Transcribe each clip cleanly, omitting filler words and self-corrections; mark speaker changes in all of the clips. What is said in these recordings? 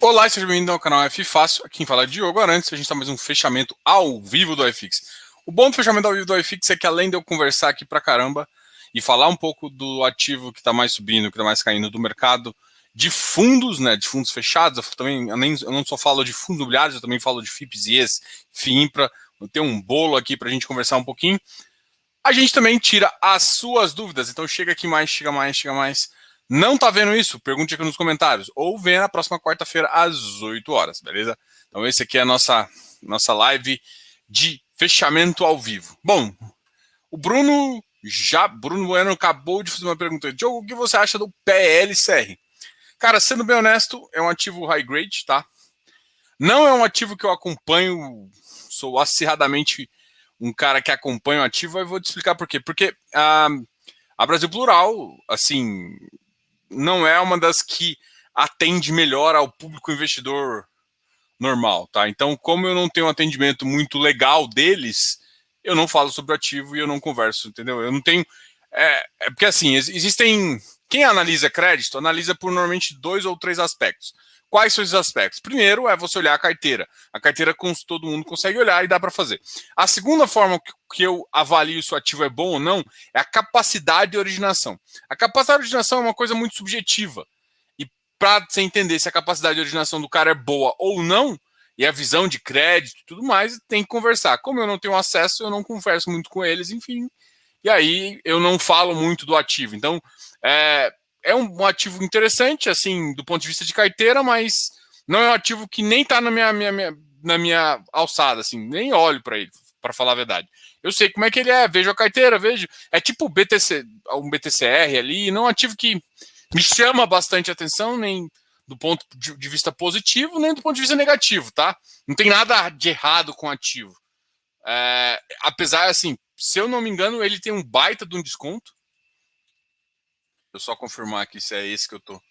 Speaker 1: Olá, seja bem-vindo ao canal F Fácil. Aqui quem fala é Diogo Arantes. A gente está mais um fechamento ao vivo do iFix. O bom do fechamento ao vivo do iFix é que além de eu conversar aqui pra caramba e falar um pouco do ativo que está mais subindo, que está mais caindo do mercado de fundos, né, de fundos fechados, eu não só falo de fundos imobiliários, eu também falo de FIPs e ES, FIINPRA. Eu tenho um bolo aqui para a gente conversar um pouquinho. A gente também tira as suas dúvidas, então chega aqui mais, chega mais, chega mais. Não tá vendo isso? Pergunte aqui nos comentários. Ou venha na próxima quarta-feira às 8 horas, beleza? Então esse aqui é a nossa live de fechamento ao vivo. Bom, o Bruno Bueno acabou de fazer uma pergunta. Diogo, o que você acha do PLCR? Cara, sendo bem honesto, é um ativo high grade, tá? Não é um ativo que eu acompanho, sou acirradamente um cara que acompanha o ativo, e vou te explicar por quê. Porque a Brasil Plural, assim, não é uma das que atende melhor ao público investidor normal, tá? Então, como eu não tenho um atendimento muito legal deles, eu não falo sobre o ativo e eu não converso, entendeu? Eu não tenho... porque, assim, existem... Quem analisa crédito, analisa por normalmente 2 ou 3 aspectos. Quais são esses aspectos? Primeiro é você olhar a carteira. A carteira todo mundo consegue olhar e dá para fazer. A segunda forma que eu avalio se o ativo é bom ou não é a capacidade de originação. A capacidade de originação é uma coisa muito subjetiva. E para você entender se a capacidade de originação do cara é boa ou não, e a visão de crédito e tudo mais, tem que conversar. Como eu não tenho acesso, eu não converso muito com eles, enfim. E aí eu não falo muito do ativo. Então, é um ativo interessante, assim, do ponto de vista de carteira, mas não é um ativo que nem está na minha alçada, assim, nem olho para ele, para falar a verdade. Eu sei como é que ele é, vejo a carteira, vejo. É tipo um BTCR ali, não é um ativo que me chama bastante atenção, nem do ponto de vista positivo, nem do ponto de vista negativo, tá? Não tem nada de errado com o ativo. Apesar, assim, se eu não me engano, ele tem um baita de um desconto. Deixa eu só confirmar aqui se é esse que eu tô.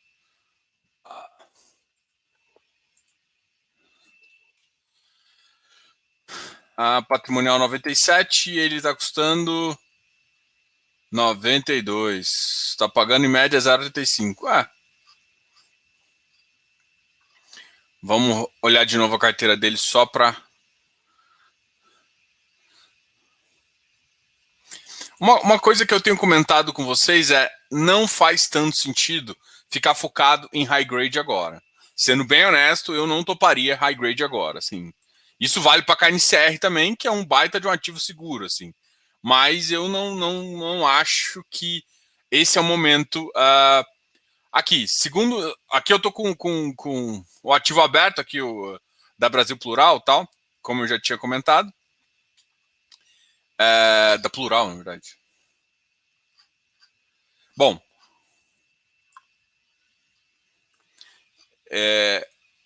Speaker 1: A patrimonial 97, ele tá custando 92. Tá pagando em média 0,85. Vamos olhar de novo a carteira dele só para... Uma coisa que eu tenho comentado com vocês é não faz tanto sentido ficar focado em high grade agora. Sendo bem honesto, eu não toparia high grade agora, assim. Isso vale para KNCR também, que é um baita de um ativo seguro, assim. Mas eu não acho que esse é o momento. Aqui eu tô com o ativo aberto aqui, da Brasil Plural, tal, como eu já tinha comentado. Da Plural, na verdade. Bom,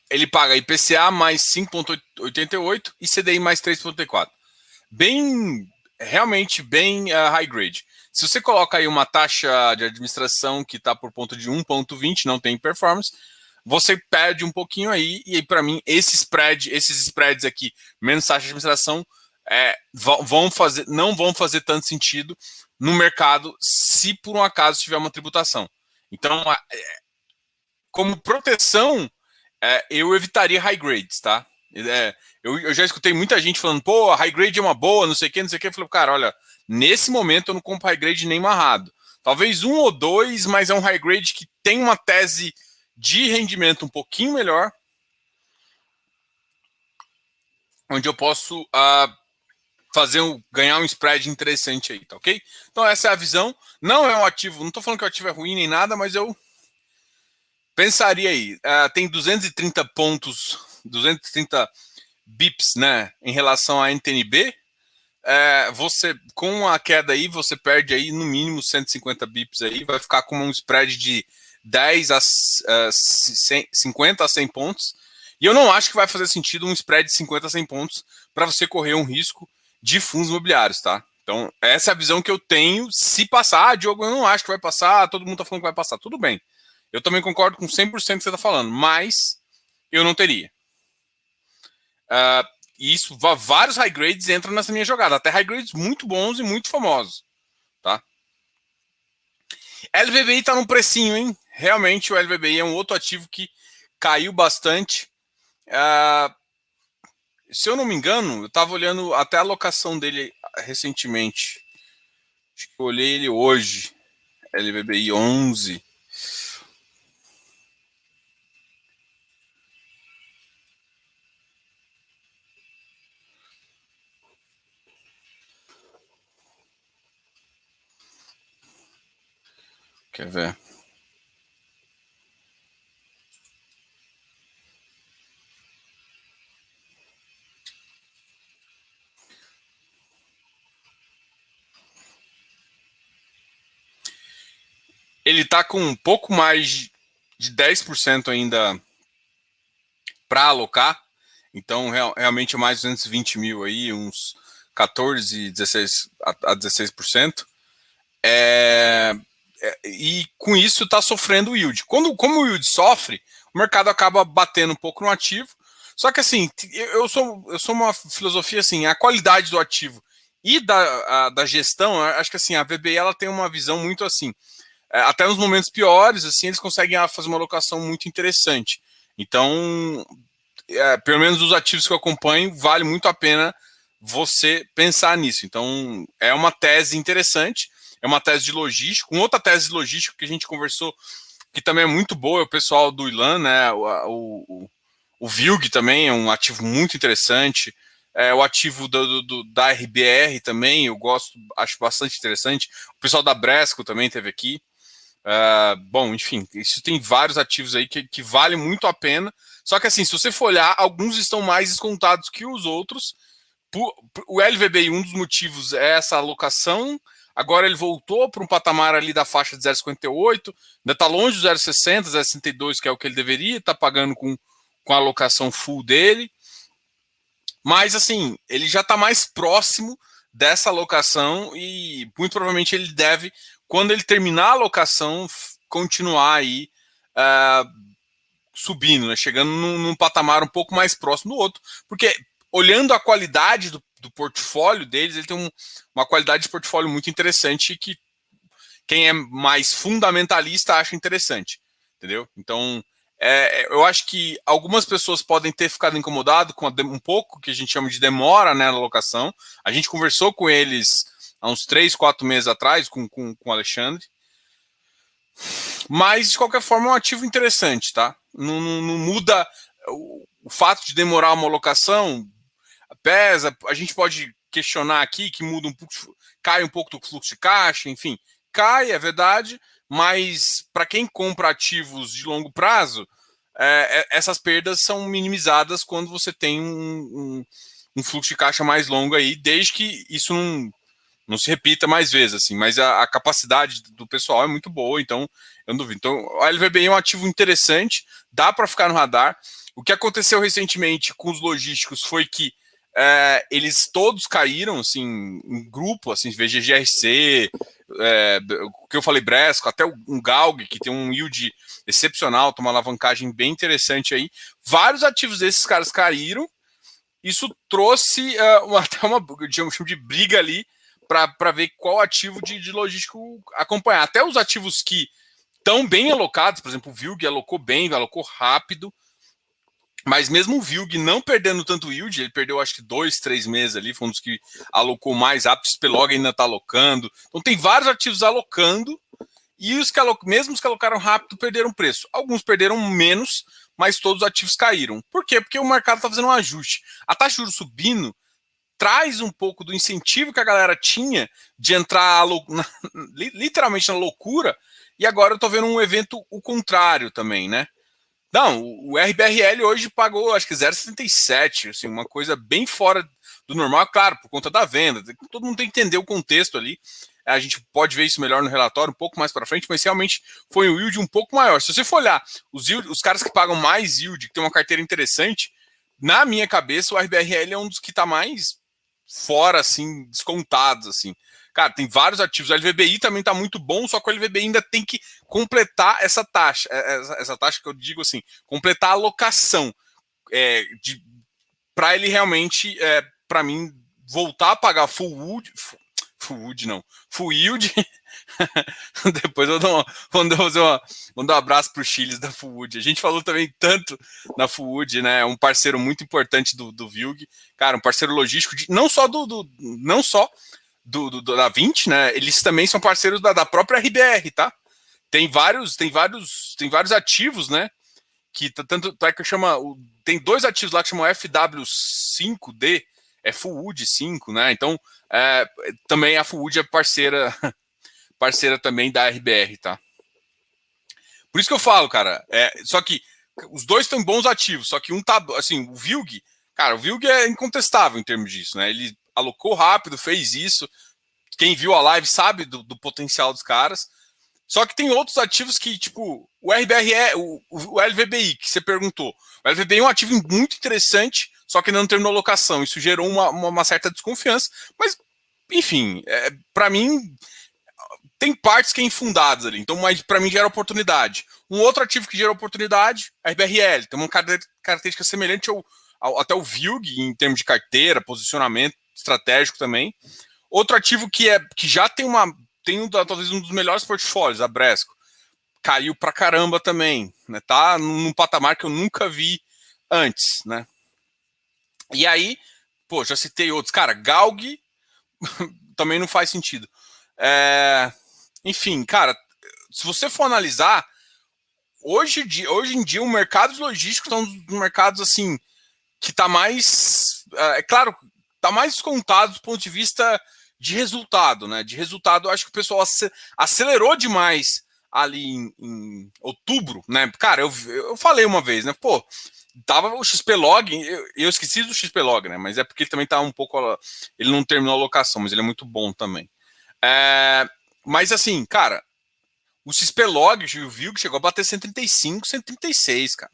Speaker 1: ele paga IPCA mais 5,88 e CDI mais 3,84. Realmente bem high grade. Se você coloca aí uma taxa de administração que está por ponto de 1,20, não tem performance, você perde um pouquinho aí, e para mim, esses spreads aqui, menos taxa de administração, não vão fazer tanto sentido no mercado se por um acaso tiver uma tributação. Então, como proteção, eu evitaria high grades, tá? Eu já escutei muita gente falando, pô, high grade é uma boa, não sei o que, não sei o que. Eu falei, cara, olha, nesse momento eu não compro high grade nem amarrado. Talvez 1 ou 2, mas é um high grade que tem uma tese de rendimento um pouquinho melhor, onde eu posso ganhar um spread interessante aí, tá ok? Então essa é a visão. Não é um ativo, não estou falando que o ativo é ruim nem nada, mas eu pensaria aí. Tem 230 pontos, 230 bips, né, em relação à NTNB. Você, com a queda aí, você perde aí no mínimo 150 bips aí, vai ficar com um spread de 50 a 100 pontos. E eu não acho que vai fazer sentido um spread de 50 a 100 pontos para você correr um risco de fundos imobiliários, tá? Então, essa é a visão que eu tenho. Se passar, Diogo, eu não acho que vai passar, todo mundo tá falando que vai passar. Tudo bem. Eu também concordo com 100% que você está falando, mas eu não teria. E isso, vários high grades entram nessa minha jogada, até high grades muito bons e muito famosos, tá? LVBI tá num precinho, hein? Realmente o LVBI é um outro ativo que caiu bastante. Se eu não me engano, eu estava olhando até a alocação dele recentemente. Acho que eu olhei ele hoje. LVBI 11. Quer ver? Ele está com um pouco mais de 10% ainda para alocar. Então, realmente, mais 220 mil aí, uns 14, 16 a 16%. E com isso está sofrendo o yield. Como o yield sofre, o mercado acaba batendo um pouco no ativo. Só que assim, eu sou uma filosofia assim, a qualidade do ativo e da gestão, acho que assim, a VBI ela tem uma visão muito assim. Até nos momentos piores, assim, eles conseguem fazer uma alocação muito interessante. Então, pelo menos os ativos que eu acompanho, vale muito a pena você pensar nisso. Então, é uma tese interessante, é uma tese de logística. Outra tese de logística que a gente conversou, que também é muito boa, é o pessoal do Ilan, né? O VILG também é um ativo muito interessante. O ativo da RBR também, eu gosto, acho bastante interessante. O pessoal da Bresco também teve aqui. Bom, enfim, isso tem vários ativos aí que valem muito a pena. Só que assim, se você for olhar, alguns estão mais descontados que os outros. O LVBI, um dos motivos é essa alocação. Agora ele voltou para um patamar ali da faixa de 0,58, ainda está longe do 0,60, 0,62, que é o que ele deveria estar pagando com a alocação full dele. Mas assim, ele já está mais próximo dessa alocação e muito provavelmente ele deve, quando ele terminar a alocação, continuar aí subindo, né? Chegando num patamar um pouco mais próximo do outro, porque olhando a qualidade do portfólio deles, ele tem uma qualidade de portfólio muito interessante que quem é mais fundamentalista acha interessante, entendeu? Então, eu acho que algumas pessoas podem ter ficado incomodado com um pouco que a gente chama de demora, né, na alocação. A gente conversou com eles há uns 3, 4 meses atrás, com o Alexandre. Mas, de qualquer forma, é um ativo interessante, tá? Não muda o fato de demorar uma alocação, pesa. A gente pode questionar aqui que muda um pouco, cai um pouco do fluxo de caixa, enfim. Cai, é verdade, mas para quem compra ativos de longo prazo, essas perdas são minimizadas quando você tem um fluxo de caixa mais longo aí, desde que isso não se repita mais vezes, assim, mas a capacidade do pessoal é muito boa, então eu não duvido. Então, a LVBI é um ativo interessante, dá para ficar no radar. O que aconteceu recentemente com os logísticos foi que eles todos caíram, assim, em grupo, assim, VGGRC, o que eu falei, Bresco, até um Galg, que tem um yield excepcional, tem uma alavancagem bem interessante aí. Vários ativos desses caras caíram. Isso trouxe até uma chamo de briga ali para ver qual ativo de logístico acompanhar. Até os ativos que estão bem alocados, por exemplo, o VILG alocou bem, alocou rápido, mas mesmo o VILG não perdendo tanto yield, ele perdeu acho que 2, 3 meses ali, foi um dos que alocou mais rápido, o Spelog ainda está alocando. Então tem vários ativos alocando, e mesmo os que alocaram rápido perderam preço. Alguns perderam menos, mas todos os ativos caíram. Por quê? Porque o mercado está fazendo um ajuste. A taxa de juros subindo traz um pouco do incentivo que a galera tinha de entrar literalmente na loucura, e agora eu estou vendo um evento o contrário também, né? Não, o RBRL hoje pagou acho que 0,77, assim, uma coisa bem fora do normal, claro, por conta da venda. Todo mundo tem que entender o contexto ali. A gente pode ver isso melhor no relatório um pouco mais para frente, mas realmente foi um yield um pouco maior. Se você for olhar os caras que pagam mais yield, que tem uma carteira interessante, na minha cabeça o RBRL é um dos que está mais fora, assim, descontados, assim. Cara, tem vários ativos. O LVBI também está muito bom, só que o LVBI ainda tem que completar essa taxa. Essa taxa que eu digo assim, completar a alocação. Para ele realmente, para mim, voltar a pagar full yield Depois eu vou dar um abraço para o Chiles da Fullwood. A gente falou também tanto na Fullwood, né? Um parceiro muito importante do Vilg, cara, um parceiro logístico, não só não só da 20, né? Eles também são parceiros da própria RBR, tá? Tem vários ativos, né? Que tanto é que chama. Tem dois ativos lá que chamam FW5D, é Fullwood 5, né? Então, também a Fullwood é parceira também da RBR, tá? Por isso que eu falo, cara. Só que os dois têm bons ativos, só que um tá. Assim, o Vilg, cara, o Vilg é incontestável em termos disso, né? Ele alocou rápido, fez isso. Quem viu a live sabe do potencial dos caras. Só que tem outros ativos que, tipo, o RBRE, o LVBI, que você perguntou. O LVBI é um ativo muito interessante, só que não terminou locação. Isso gerou uma certa desconfiança. Mas, enfim, para mim, tem partes que é infundadas ali. Então, mas para mim gera oportunidade. Um outro ativo que gera oportunidade, a RBRL. Tem uma característica semelhante até o VILG, em termos de carteira, posicionamento estratégico também. Outro ativo que já tem talvez um dos melhores portfólios, a Bresco. Caiu pra caramba também, né? Tá num patamar que eu nunca vi antes, né? E aí, pô, já citei outros. Cara, Galg também não faz sentido. Enfim, cara, se você for analisar, hoje em dia o mercado logístico está um dos mercados assim que tá mais, claro, tá mais descontado do ponto de vista de resultado, né? De resultado, eu acho que o pessoal acelerou demais ali em outubro, né? Cara, eu falei uma vez, né? Pô, tava o XP Log, eu esqueci do XP Log, né? Mas é porque ele também tá um pouco, ele não terminou a locação, mas ele é muito bom também. Mas assim, cara, o XP Log, viu que chegou a bater 135, 136, cara.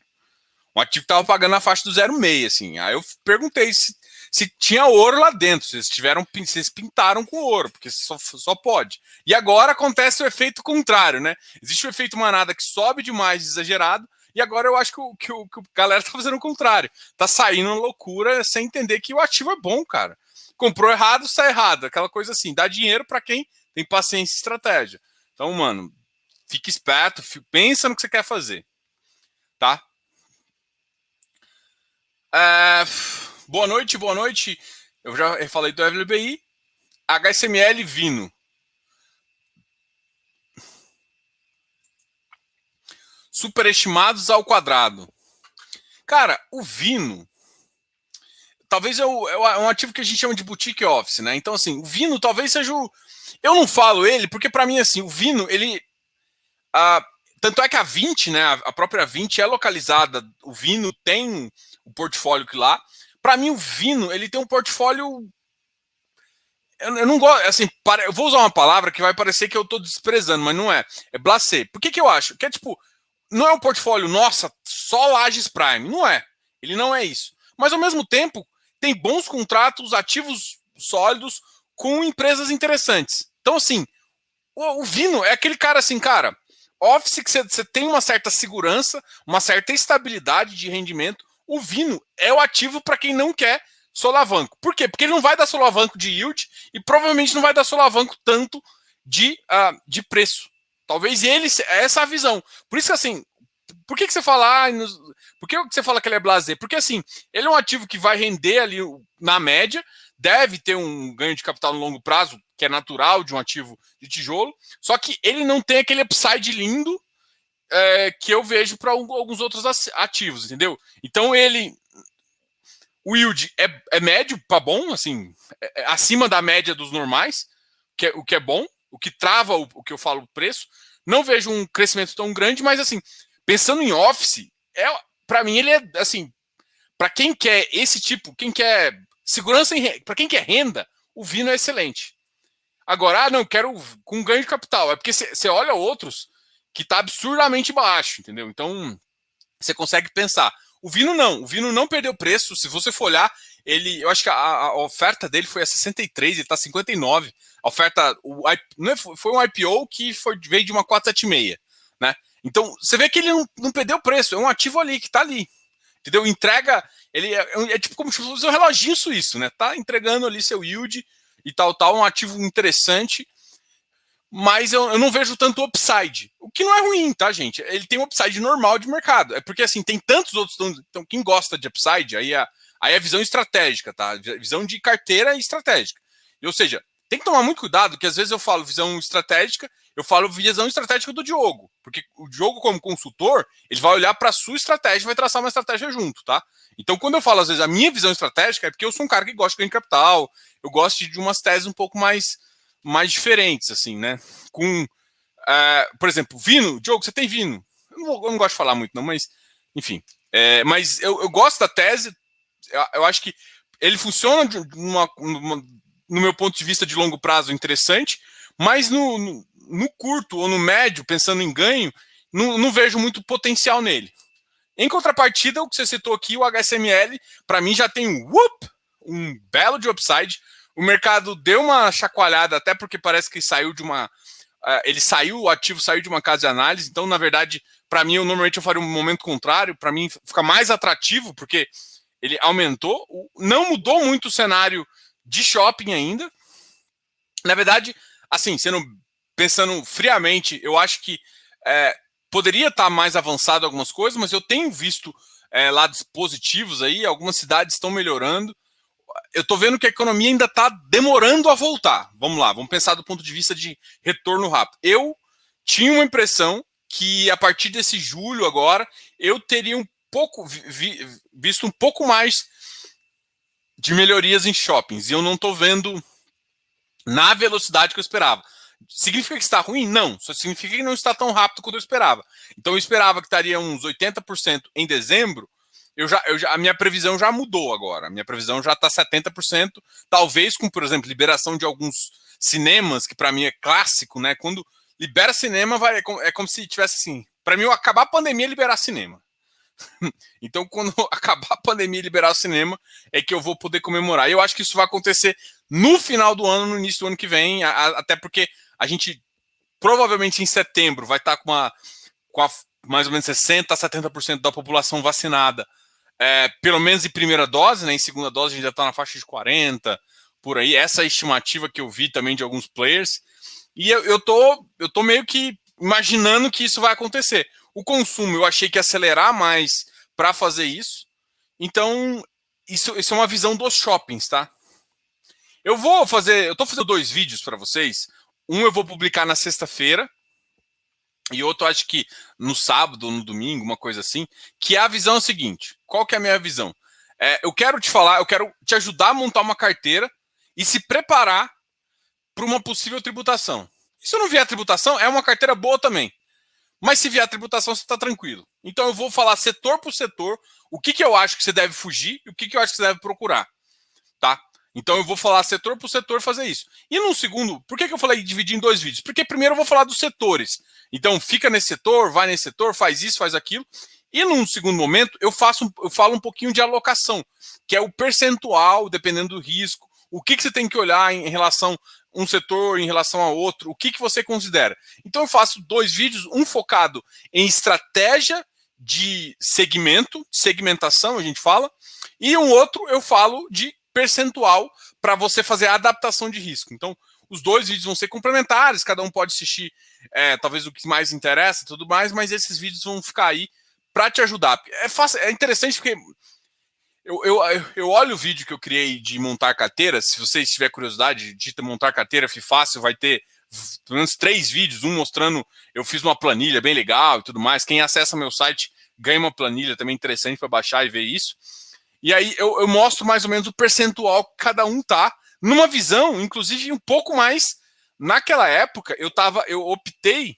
Speaker 1: Um ativo que tava pagando na faixa do 0,6, assim. Aí eu perguntei se tinha ouro lá dentro, se vocês pintaram com ouro, porque só pode. E agora acontece o efeito contrário, né? Existe o efeito manada que sobe demais, exagerado, e agora eu acho que a galera tá fazendo o contrário. Tá saindo loucura sem entender que o ativo é bom, cara. Comprou errado, sai errado. Aquela coisa assim, dá dinheiro para quem tem paciência e estratégia. Então, mano, fique esperto, pensa no que você quer fazer, tá? Boa noite, boa noite. Eu já falei do LBI. HSML Vino. Superestimados ao quadrado. Cara, o Vino talvez é um ativo que a gente chama de boutique office, né? Então, assim, o Vino talvez seja o... Eu não falo ele, porque para mim, assim, o Vino, ele... tanto é que a 20, né, a própria 20 é localizada, o Vino tem o portfólio que lá. Para mim, o Vino, ele tem um portfólio... Eu não gosto, assim, eu vou usar uma palavra que vai parecer que eu tô desprezando, mas não é. É blasé. Por que eu acho? Que é tipo, não é um portfólio, nossa, só Lages Prime. Não é. Ele não é isso. Mas ao mesmo tempo, tem bons contratos, ativos sólidos, com empresas interessantes. Então, assim, o Vino é aquele cara assim, cara, Office que você tem uma certa segurança, uma certa estabilidade de rendimento. O Vino é o ativo para quem não quer solavanco. Por quê? Porque ele não vai dar solavanco de yield e provavelmente não vai dar solavanco tanto de preço. Talvez essa é a visão. Por isso que assim, por que você fala, por que você fala que ele é blasé? Porque assim, ele é um ativo que vai render ali na média, deve ter um ganho de capital no longo prazo, que é natural de um ativo de tijolo, só que ele não tem aquele upside lindo que eu vejo para alguns outros ativos, entendeu? Então o yield é médio para bom, assim, acima da média dos normais, o que é bom, o que trava o que eu falo o preço. Não vejo um crescimento tão grande, mas assim, pensando em office, para mim ele é assim, para quem quer esse tipo, quem quer segurança para quem quer renda, o Vino é excelente. Agora, não, quero com ganho de capital. É porque você olha outros que tá absurdamente baixo, entendeu? Então, você consegue pensar. O Vino não perdeu preço. Se você for olhar, eu acho que a oferta dele foi a 63, ele tá 59. A oferta, foi um IPO que veio de uma 476, né? Então, você vê que ele não perdeu preço, é um ativo ali, que tá ali. Entendeu? Entrega, ele é tipo como se fosse um reloginho suíço, né? Tá entregando ali seu yield e tal, um ativo interessante. mas eu não vejo tanto upside. O que não é ruim, tá, gente? Ele tem um upside normal de mercado. É porque, assim, tem tantos outros. Então, quem gosta de upside, aí é visão estratégica, tá? Visão de carteira estratégica. Ou seja, tem que tomar muito cuidado, que às vezes eu falo visão estratégica, eu falo visão estratégica do Diogo. Porque o Diogo, como consultor, ele vai olhar para a sua estratégia e vai traçar uma estratégia junto, tá? Então, quando eu falo, às vezes, a minha visão estratégica, é porque eu sou um cara que gosta de ganhar capital, eu gosto de umas teses um pouco mais diferentes, assim, né? Com, por exemplo, Vino. Diogo, você tem Vino? Eu não gosto de falar muito, não, mas, enfim. Mas eu gosto da tese, eu acho que ele funciona no meu ponto de vista de longo prazo interessante, mas no curto ou no médio, pensando em ganho, não vejo muito potencial nele. Em contrapartida, o que você citou aqui, o HSML, para mim já tem um belo de upside. O mercado deu uma chacoalhada, até porque parece que saiu de uma. O ativo saiu de uma casa de análise. Então, na verdade, para mim, normalmente eu faria um momento contrário. Para mim, fica mais atrativo, porque ele aumentou. Não mudou muito o cenário de shopping ainda. Na verdade, assim, pensando friamente, eu acho que poderia estar mais avançado algumas coisas, mas eu tenho visto lados positivos aí. Algumas cidades estão melhorando. Eu estou vendo que a economia ainda está demorando a voltar. Vamos lá, vamos pensar do ponto de vista de retorno rápido. Eu tinha uma impressão que a partir desse julho agora, eu teria visto um pouco mais de melhorias em shoppings. E eu não estou vendo na velocidade que eu esperava. Significa que está ruim? Não. Só significa que não está tão rápido quanto eu esperava. Então eu esperava que estaria uns 80% em dezembro. A minha previsão já mudou agora. A minha previsão já está 70%. Talvez com, por exemplo, liberação de alguns cinemas, que para mim é clássico, né? Quando libera cinema, é como se tivesse assim. Para mim, acabar a pandemia é liberar cinema. Então, quando acabar a pandemia e liberar o cinema, é que eu vou poder comemorar. E eu acho que isso vai acontecer no final do ano, no início do ano que vem, até porque a gente provavelmente em setembro vai estar com mais ou menos 60% a 70% da população vacinada, pelo menos em primeira dose, né? Em segunda dose a gente já está na faixa de 40%, por aí. Essa é a estimativa que eu vi também de alguns players. E eu tô meio que imaginando que isso vai acontecer. O consumo eu achei que ia acelerar mais para fazer isso. Então, isso é uma visão dos shoppings, tá? Eu tô fazendo 2 vídeos para vocês. Um eu vou publicar na sexta-feira e outro acho que no sábado ou no domingo, uma coisa assim, que a visão é a seguinte. Qual que é a minha visão? Eu quero te ajudar a montar uma carteira e se preparar para uma possível tributação. E se não vier tributação, é uma carteira boa também. Mas se vier tributação, você está tranquilo. Então eu vou falar setor por setor, o que eu acho que você deve fugir e o que eu acho que você deve procurar. Tá? Então eu vou falar setor por setor fazer isso. E num segundo, por que eu falei dividir em 2 vídeos? Porque primeiro eu vou falar dos setores. Então fica nesse setor, vai nesse setor, faz isso, faz aquilo. E num segundo momento eu falo um pouquinho de alocação, que é o percentual, dependendo do risco, o que você tem que olhar em relação a um setor, em relação a outro, o que você considera. Então eu faço 2 vídeos, um focado em estratégia de segmentação, a gente fala, e um outro eu falo de percentual para você fazer a adaptação de risco. Então, os 2 vídeos vão ser complementares, cada um pode assistir talvez o que mais interessa e tudo mais, mas esses vídeos vão ficar aí para te ajudar. É interessante porque eu olho o vídeo que eu criei de montar carteira. Se você tiver curiosidade, digita montar carteira, fácil, vai ter pelo menos 3 vídeos, um mostrando, eu fiz uma planilha bem legal e tudo mais. Quem acessa meu site ganha uma planilha também interessante para baixar e ver isso. E aí eu mostro mais ou menos o percentual que cada um tá, numa visão, inclusive, um pouco mais. Naquela época, eu optei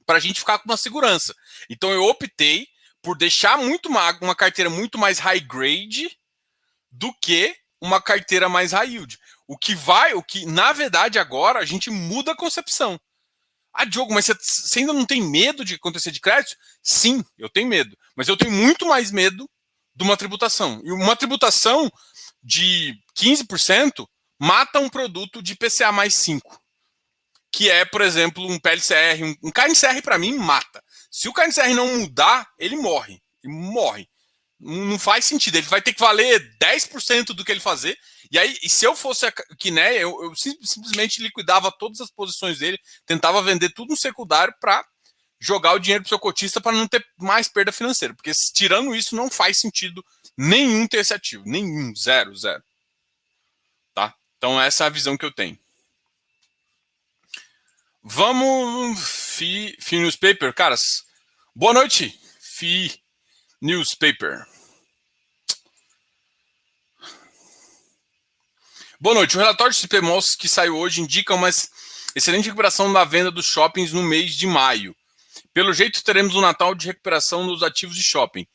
Speaker 1: para a gente ficar com uma segurança. Então eu optei por deixar uma carteira muito mais high grade do que uma carteira mais high yield. O que na verdade agora a gente muda a concepção. Ah, Diogo, mas você ainda não tem medo de acontecer de crédito? Sim, eu tenho medo. Mas eu tenho muito mais medo de uma tributação. E uma tributação de 15% mata um produto de PCA mais 5. Que é, por exemplo, um PLCR. Um KNCR, para mim, mata. Se o KNCR não mudar, ele morre. Ele morre. não faz sentido. Ele vai ter que valer 10% do que ele fazer. E aí, e se eu fosse a Kiné, eu simplesmente liquidava todas as posições dele, tentava vender tudo no secundário para jogar o dinheiro pro seu cotista para não ter mais perda financeira. Porque tirando isso, não faz sentido nenhum ter esse ativo. Nenhum. Zero, zero. Tá? Então essa é a visão que eu tenho. Vamos, FI Newspaper. Caras, boa noite, FI Newspaper. Boa noite. O relatório de CPMOS que saiu hoje indica uma excelente recuperação da venda dos shoppings no mês de maio. Pelo jeito, teremos um Natal de recuperação dos ativos de shopping.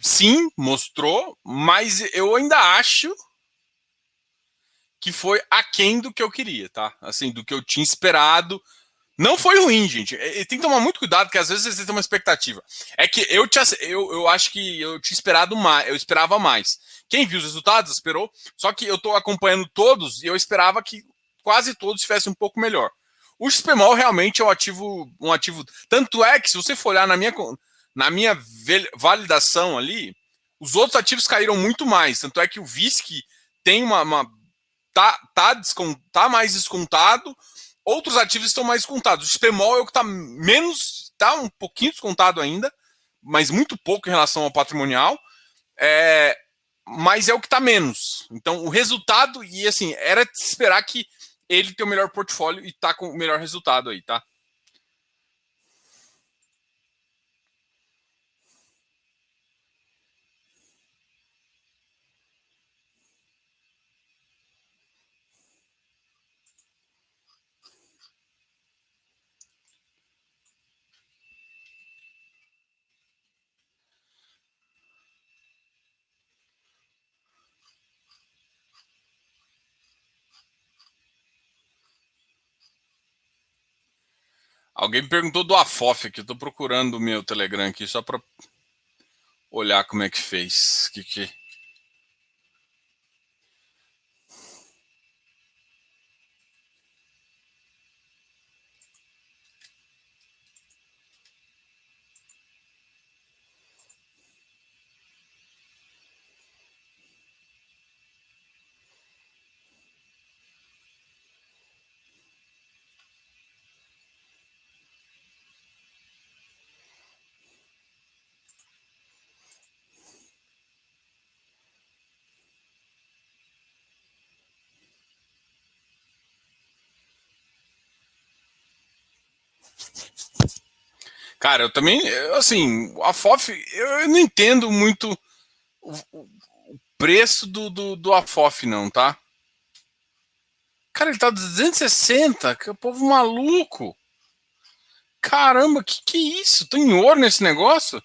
Speaker 1: Sim, mostrou, mas eu ainda acho que foi aquém do que eu queria, tá? Assim, do que eu tinha esperado. Não foi ruim, gente. Tem que tomar muito cuidado, porque às vezes você tem uma expectativa. É que eu acho que eu tinha esperado mais, eu esperava mais. Quem viu os resultados esperou, só que eu estou acompanhando todos e eu esperava que quase todos tivessem um pouco melhor. O XPMOL realmente é um ativo. Tanto é que, se você for olhar na minha validação ali, os outros ativos caíram muito mais. Tanto é que o VISC tem tá mais descontado. Outros ativos estão mais descontados. O XPMOL é o que está menos, está um pouquinho descontado ainda, mas muito pouco em relação ao patrimonial. Mas é o que está menos. Então, o resultado, e assim, era de esperar que ele tenha o melhor portfólio e está com o melhor resultado aí, tá? Alguém me perguntou do AFOF aqui. Eu tô procurando o meu Telegram aqui só para olhar como é que fez. Cara, eu também, assim, a FOF, eu não entendo muito o preço do AFOF, não, tá? Cara, ele tá 260, que é o povo maluco. Caramba, que é isso? Tem ouro nesse negócio?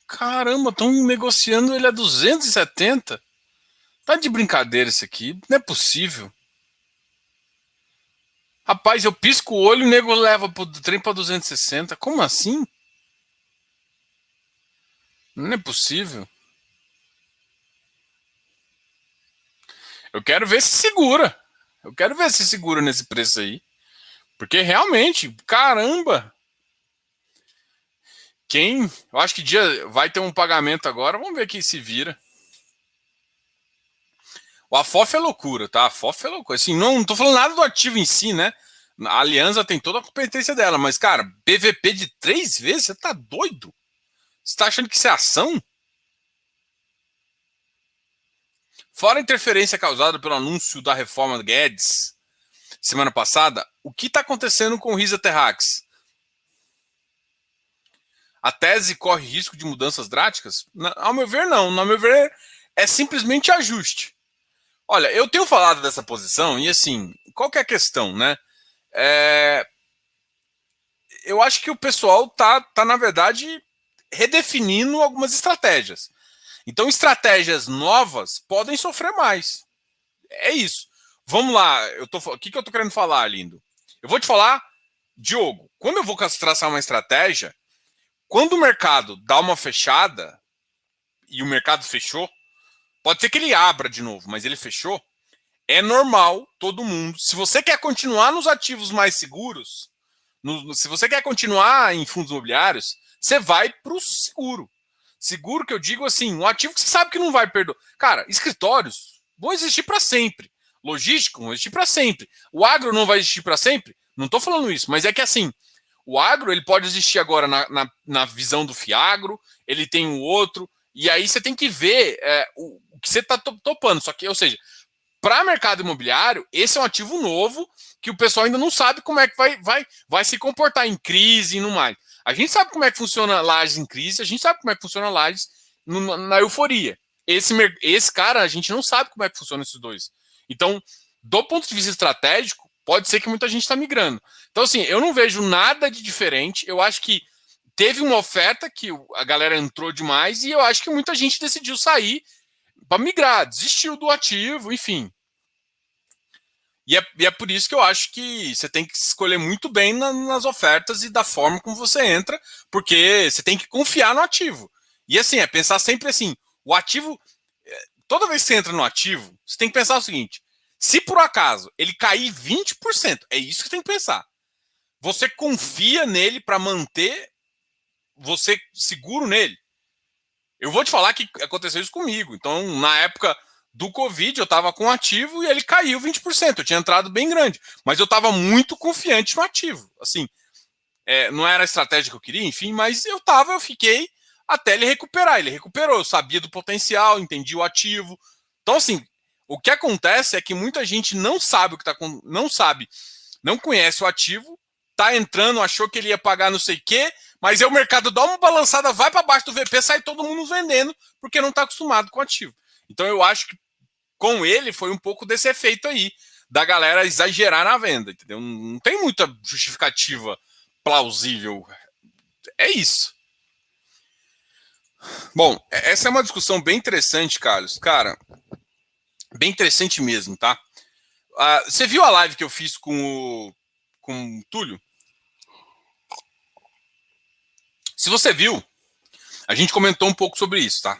Speaker 1: Caramba, estão negociando ele a 270. Tá de brincadeira isso aqui, não é possível. Rapaz, eu pisco o olho e o nego leva pro trem pra 260. Como assim? Não é possível. Eu quero ver se segura. Eu quero ver se segura nesse preço aí. Porque realmente, caramba. Eu acho que dia vai ter um pagamento agora. Vamos ver quem se vira. O AFOF é loucura, tá? A AFOF é loucura. Assim, não tô falando nada do ativo em si, né? A Aliança tem toda a competência dela, mas, cara, PVP de 3 vezes? Você tá doido? Você tá achando que isso é ação? Fora a interferência causada pelo anúncio da reforma do Guedes semana passada, o que está acontecendo com o Risa Terrax? A tese corre risco de mudanças drásticas? Ao meu ver, não. Ao meu ver, é simplesmente ajuste. Olha, eu tenho falado dessa posição e, assim, qual que é a questão, né? Eu acho que o pessoal tá, na verdade, redefinindo algumas estratégias. Então, estratégias novas podem sofrer mais. É isso. Vamos lá. O que eu tô querendo falar, lindo? Eu vou te falar, Diogo, quando eu vou traçar uma estratégia, quando o mercado dá uma fechada, e o mercado fechou, pode ser que ele abra de novo, mas ele fechou, é normal todo mundo. Se você quer continuar nos ativos mais seguros, Se você quer continuar em fundos imobiliários, você vai para o seguro. Seguro que eu digo assim, um ativo que você sabe que não vai perder. Cara, escritórios vão existir para sempre. Logístico vão existir para sempre. O agro não vai existir para sempre? Não estou falando isso, mas é que assim, o agro ele pode existir agora na visão do Fiagro, ele tem um outro, e aí você tem que ver o que você está topando. Só que, ou seja, para mercado imobiliário, esse é um ativo novo que o pessoal ainda não sabe como é que vai se comportar em crise e no mais. A gente sabe como é que funciona lajes em crise, a gente sabe como é que funciona lajes na euforia. Esse cara, a gente não sabe como é que funciona esses dois. Então, do ponto de vista estratégico, pode ser que muita gente está migrando. Então, assim, eu não vejo nada de diferente. Eu acho que teve uma oferta que a galera entrou demais e eu acho que muita gente decidiu sair para migrar, desistiu do ativo, enfim. E é por isso que eu acho que você tem que escolher muito bem nas ofertas e da forma como você entra, porque você tem que confiar no ativo. E assim, é pensar sempre assim, o ativo, toda vez que você entra no ativo, você tem que pensar o seguinte, se por acaso ele cair 20%, é isso que você tem que pensar. Você confia nele para manter você seguro nele? Eu vou te falar que aconteceu isso comigo. Então, na época do Covid, eu estava com ativo e ele caiu 20%. Eu tinha entrado bem grande, mas eu estava muito confiante no ativo. Assim, não era a estratégia que eu queria, enfim, mas eu fiquei até ele recuperar. Ele recuperou, eu sabia do potencial, entendi o ativo. Então, assim, o que acontece é que muita gente não sabe o que não conhece o ativo, tá entrando, achou que ele ia pagar não sei o quê, mas aí o mercado dá uma balançada, vai para baixo do VP, sai todo mundo vendendo, porque não está acostumado com o ativo. Então eu acho que com ele foi um pouco desse efeito aí, da galera exagerar na venda, entendeu? Não tem muita justificativa plausível. É isso. Bom, essa é uma discussão bem interessante, Carlos. Cara, bem interessante mesmo, tá? Você viu a live que eu fiz com o Túlio? Se você viu, a gente comentou um pouco sobre isso, tá?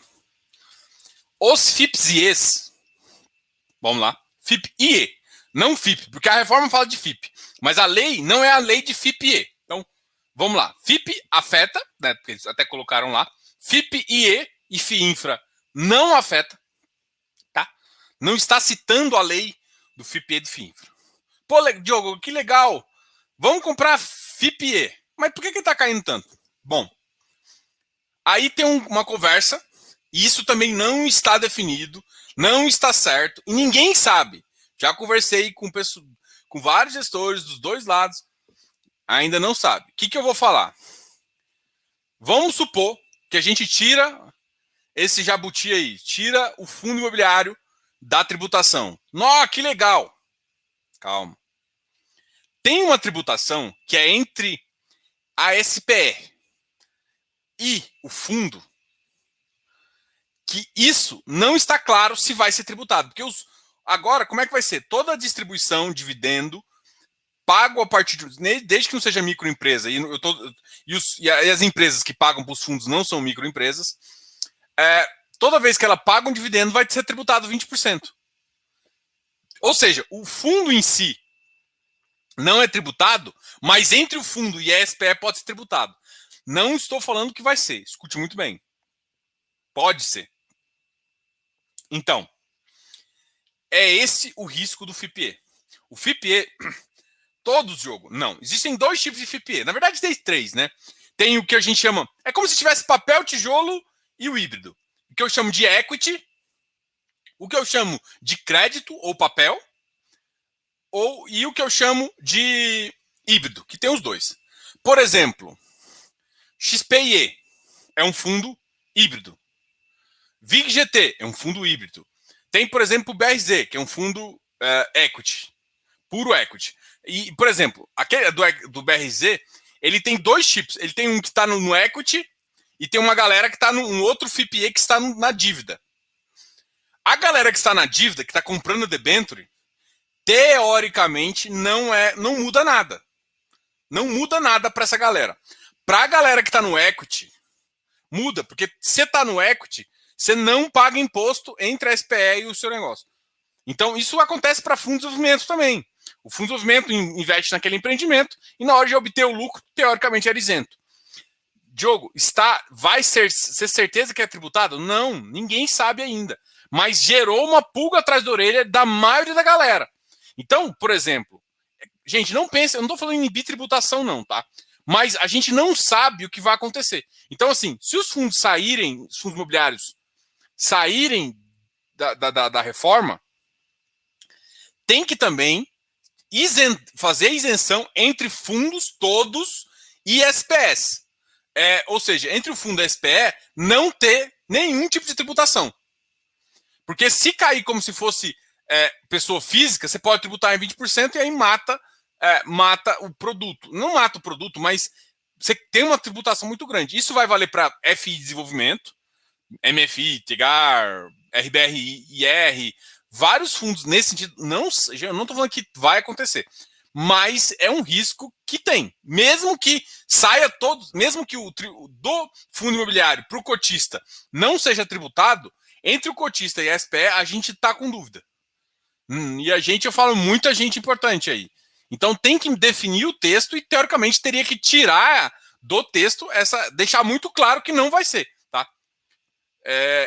Speaker 1: Os FIPs e ES, vamos lá, FIP e E, não FIP, porque a reforma fala de FIP, mas a lei não é a lei de FIP e E. Então, vamos lá, FIP afeta, né, porque eles até colocaram lá, FIP e FIINFRA não afeta, tá? Não está citando a lei do FIP e do FIINFRA. Pô, Diogo, que legal, vamos comprar FIP e, mas por que está caindo tanto? Bom, aí tem uma conversa, e isso também não está definido, não está certo, e ninguém sabe. Já conversei com vários gestores dos dois lados, ainda não sabe. O que eu vou falar? Vamos supor que a gente tira esse jabuti aí, tira o fundo imobiliário da tributação. Nó, que legal! Calma. Tem uma tributação que é entre a SPR e o fundo, que isso não está claro se vai ser tributado. Porque agora, como é que vai ser? Toda a distribuição, dividendo, pago a partir desde que não seja microempresa, e as empresas que pagam para os fundos não são microempresas, toda vez que ela paga um dividendo, vai ser tributado 20%. Ou seja, o fundo em si não é tributado, mas entre o fundo e a SPE pode ser tributado. Não estou falando que vai ser, escute muito bem. Pode ser. Então, é esse o risco do FIPE. O FIPE, todos os jogos, não. Existem dois tipos de FIPE. Na verdade, tem três, né? Tem o que a gente chama... É como se tivesse papel, tijolo e o híbrido. O que eu chamo de equity, o que eu chamo de crédito ou papel, e o que eu chamo de híbrido, que tem os dois. Por exemplo, XPIE é um fundo híbrido. VIG-GT é um fundo híbrido. Tem, por exemplo, o BRZ, que é um fundo equity, puro equity. E, por exemplo, aquele do BRZ, ele tem dois tipos. Ele tem um que está no equity e tem uma galera que está num outro FIPE que está na dívida. A galera que está na dívida, que está comprando debenture, teoricamente não muda nada. Não muda nada para essa galera. Para a galera que está no equity, muda, porque se você está no equity, você não paga imposto entre a SPE e o seu negócio. Então, isso acontece para fundos de desenvolvimento também. O fundo de desenvolvimento investe naquele empreendimento e na hora de obter o lucro, teoricamente era isento. Diogo, vai ser certeza que é tributado? Não, ninguém sabe ainda. Mas gerou uma pulga atrás da orelha da maioria da galera. Então, por exemplo, gente, não pense, eu não estou falando em inibir tributação, não, tá? Mas a gente não sabe o que vai acontecer. Então, assim, se os fundos saírem, os fundos imobiliários saírem da reforma, tem que também fazer isenção entre fundos todos e SPS. Ou seja, entre o fundo e a SPE, não ter nenhum tipo de tributação. Porque se cair como se fosse pessoa física, você pode tributar em 20% e aí mata o produto. Não mata o produto, mas você tem uma tributação muito grande. Isso vai valer para FI Desenvolvimento, MFI, TIGAR, RBRIR, vários fundos nesse sentido. Eu não estou falando que vai acontecer, mas é um risco que tem. Mesmo que saia todos, mesmo que do fundo imobiliário para o cotista não seja tributado, entre o cotista e a SPE, a gente está com dúvida. E eu falo muita gente importante aí. Então tem que definir o texto e, teoricamente, teria que tirar do texto deixar muito claro que não vai ser. Tá?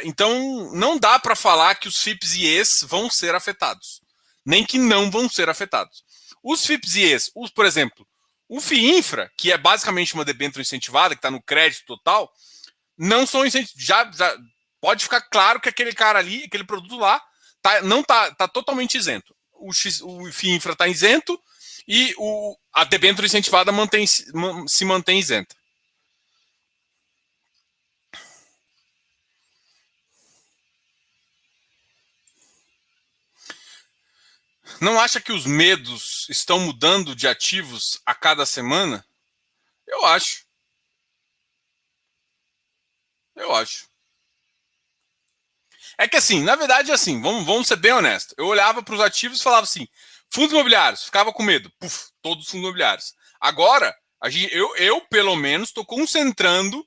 Speaker 1: Então não dá para falar que os FIPs e ES vão ser afetados. Nem que não vão ser afetados. Os FIPs e ES, por exemplo, o FIINFRA, que é basicamente uma debênture incentivada, que está no crédito total, não são incentivados. Já pode ficar claro que aquele cara ali, aquele produto lá, tá totalmente isento. O FIINFRA está isento e a debênture incentivada se mantém isenta. Não acha que os medos estão mudando de ativos a cada semana? Eu acho. É que assim, na verdade, assim, vamos ser bem honestos. Eu olhava para os ativos e falava assim, fundos imobiliários, ficava com medo. Puf, todos os fundos imobiliários. Agora, eu pelo menos, estou concentrando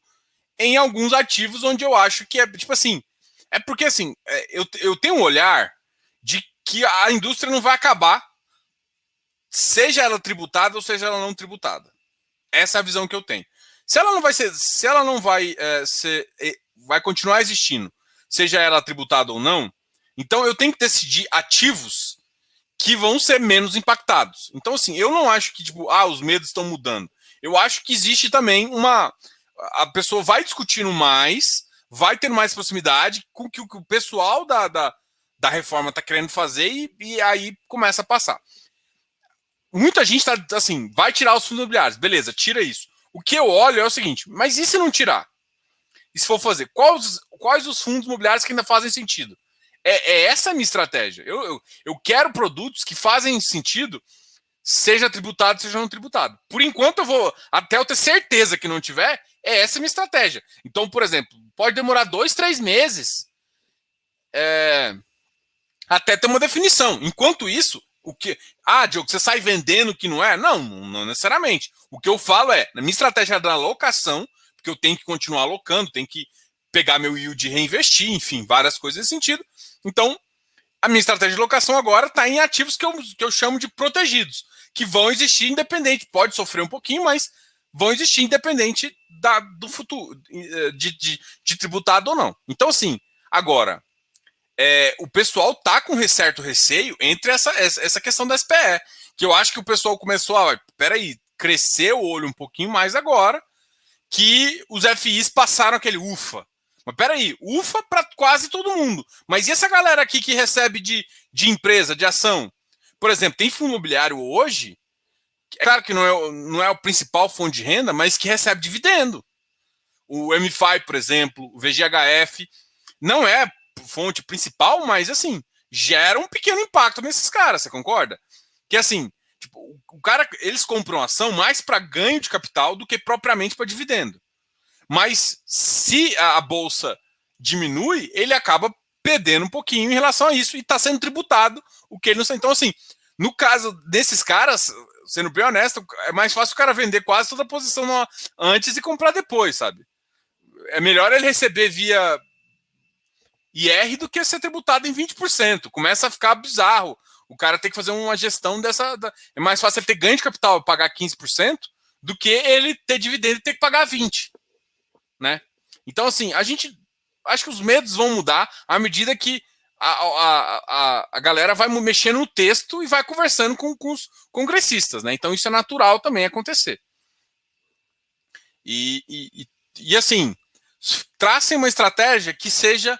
Speaker 1: em alguns ativos onde eu acho que é, tipo assim, é porque assim, eu tenho um olhar de que a indústria não vai acabar, seja ela tributada ou seja ela não tributada. Essa é a visão que eu tenho. Se ela não vai vai continuar existindo, seja ela tributada ou não, então eu tenho que decidir ativos que vão ser menos impactados. Então, assim, eu não acho que, os medos estão mudando. Eu acho que existe também a pessoa vai discutindo mais, vai ter mais proximidade com o que o pessoal da reforma está querendo fazer e aí começa a passar. Muita gente está assim, vai tirar os fundos imobiliários, beleza, tira isso. O que eu olho é o seguinte, mas e se não tirar? E se for fazer, quais os fundos imobiliários que ainda fazem sentido? Essa a minha estratégia. Eu quero produtos que fazem sentido, seja tributado, seja não tributado. Por enquanto, até eu ter certeza que não tiver, essa a minha estratégia. Então, por exemplo, pode demorar 2, 3 meses até ter uma definição. Enquanto isso, Diogo, você sai vendendo que não é? Não necessariamente. O que eu falo na minha estratégia da alocação, porque eu tenho que continuar alocando, tenho que pegar meu yield e reinvestir, enfim, várias coisas nesse sentido. Então, a minha estratégia de alocação agora está em ativos que eu chamo de protegidos, que vão existir independente, pode sofrer um pouquinho, mas vão existir independente do futuro, de tributado ou não. Então, assim, agora, o pessoal tá com certo receio entre essa questão da SPE, que eu acho que o pessoal começou peraí, crescer o olho um pouquinho mais agora, que os FIs passaram aquele ufa. Mas peraí, ufa para quase todo mundo. Mas e essa galera aqui que recebe de empresa, de ação? Por exemplo, tem fundo imobiliário hoje, é claro que não é o principal fonte de renda, mas que recebe dividendo. O MFI, por exemplo, o VGHF, não é fonte principal, mas assim, gera um pequeno impacto nesses caras, você concorda? Que assim, o cara, eles compram ação mais para ganho de capital do que propriamente para dividendo. Mas se a bolsa diminui, ele acaba perdendo um pouquinho em relação a isso e está sendo tributado o que ele não está. Então, assim, no caso desses caras, sendo bem honesto, é mais fácil o cara vender quase toda a posição antes e comprar depois, sabe? É melhor ele receber via IR do que ser tributado em 20%. Começa a ficar bizarro O cara tem que fazer uma gestão É mais fácil ele ter ganho de capital e pagar 15% do que ele ter dividendo e ter que pagar 20%. Né? Então, assim, acho que os medos vão mudar à medida que a galera vai mexendo no texto e vai conversando com os congressistas, né? Então isso é natural também acontecer. E assim, tracem uma estratégia que seja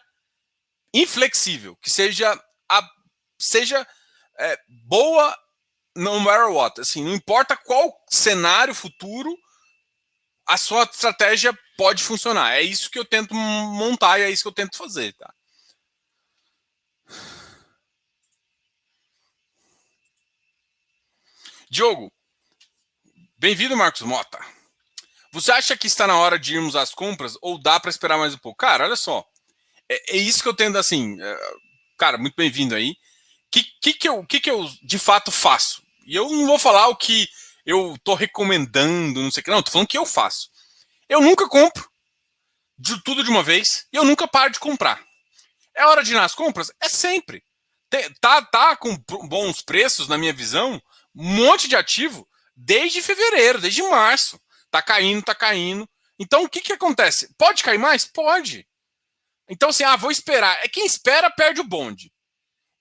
Speaker 1: inflexível, que seja boa no matter what. Assim, não importa qual cenário futuro, a sua estratégia pode funcionar. É isso que eu tento montar e é isso que eu tento fazer, tá? Diogo, bem-vindo, Marcos Mota. Você acha que está na hora de irmos às compras ou dá para esperar mais um pouco? Cara, olha só. É isso que eu tento, assim. Cara, muito bem-vindo aí. O que eu de fato faço? E eu não vou falar o que eu estou recomendando, não sei o que. Não, estou falando o que eu faço. Eu nunca compro de tudo de uma vez e eu nunca paro de comprar. É hora de ir nas compras? É sempre. Tá com bons preços, na minha visão, um monte de ativo desde fevereiro, desde março. Tá caindo, tá caindo. Então, o que acontece? Pode cair mais? Pode. Então, assim, vou esperar. Quem espera perde o bonde.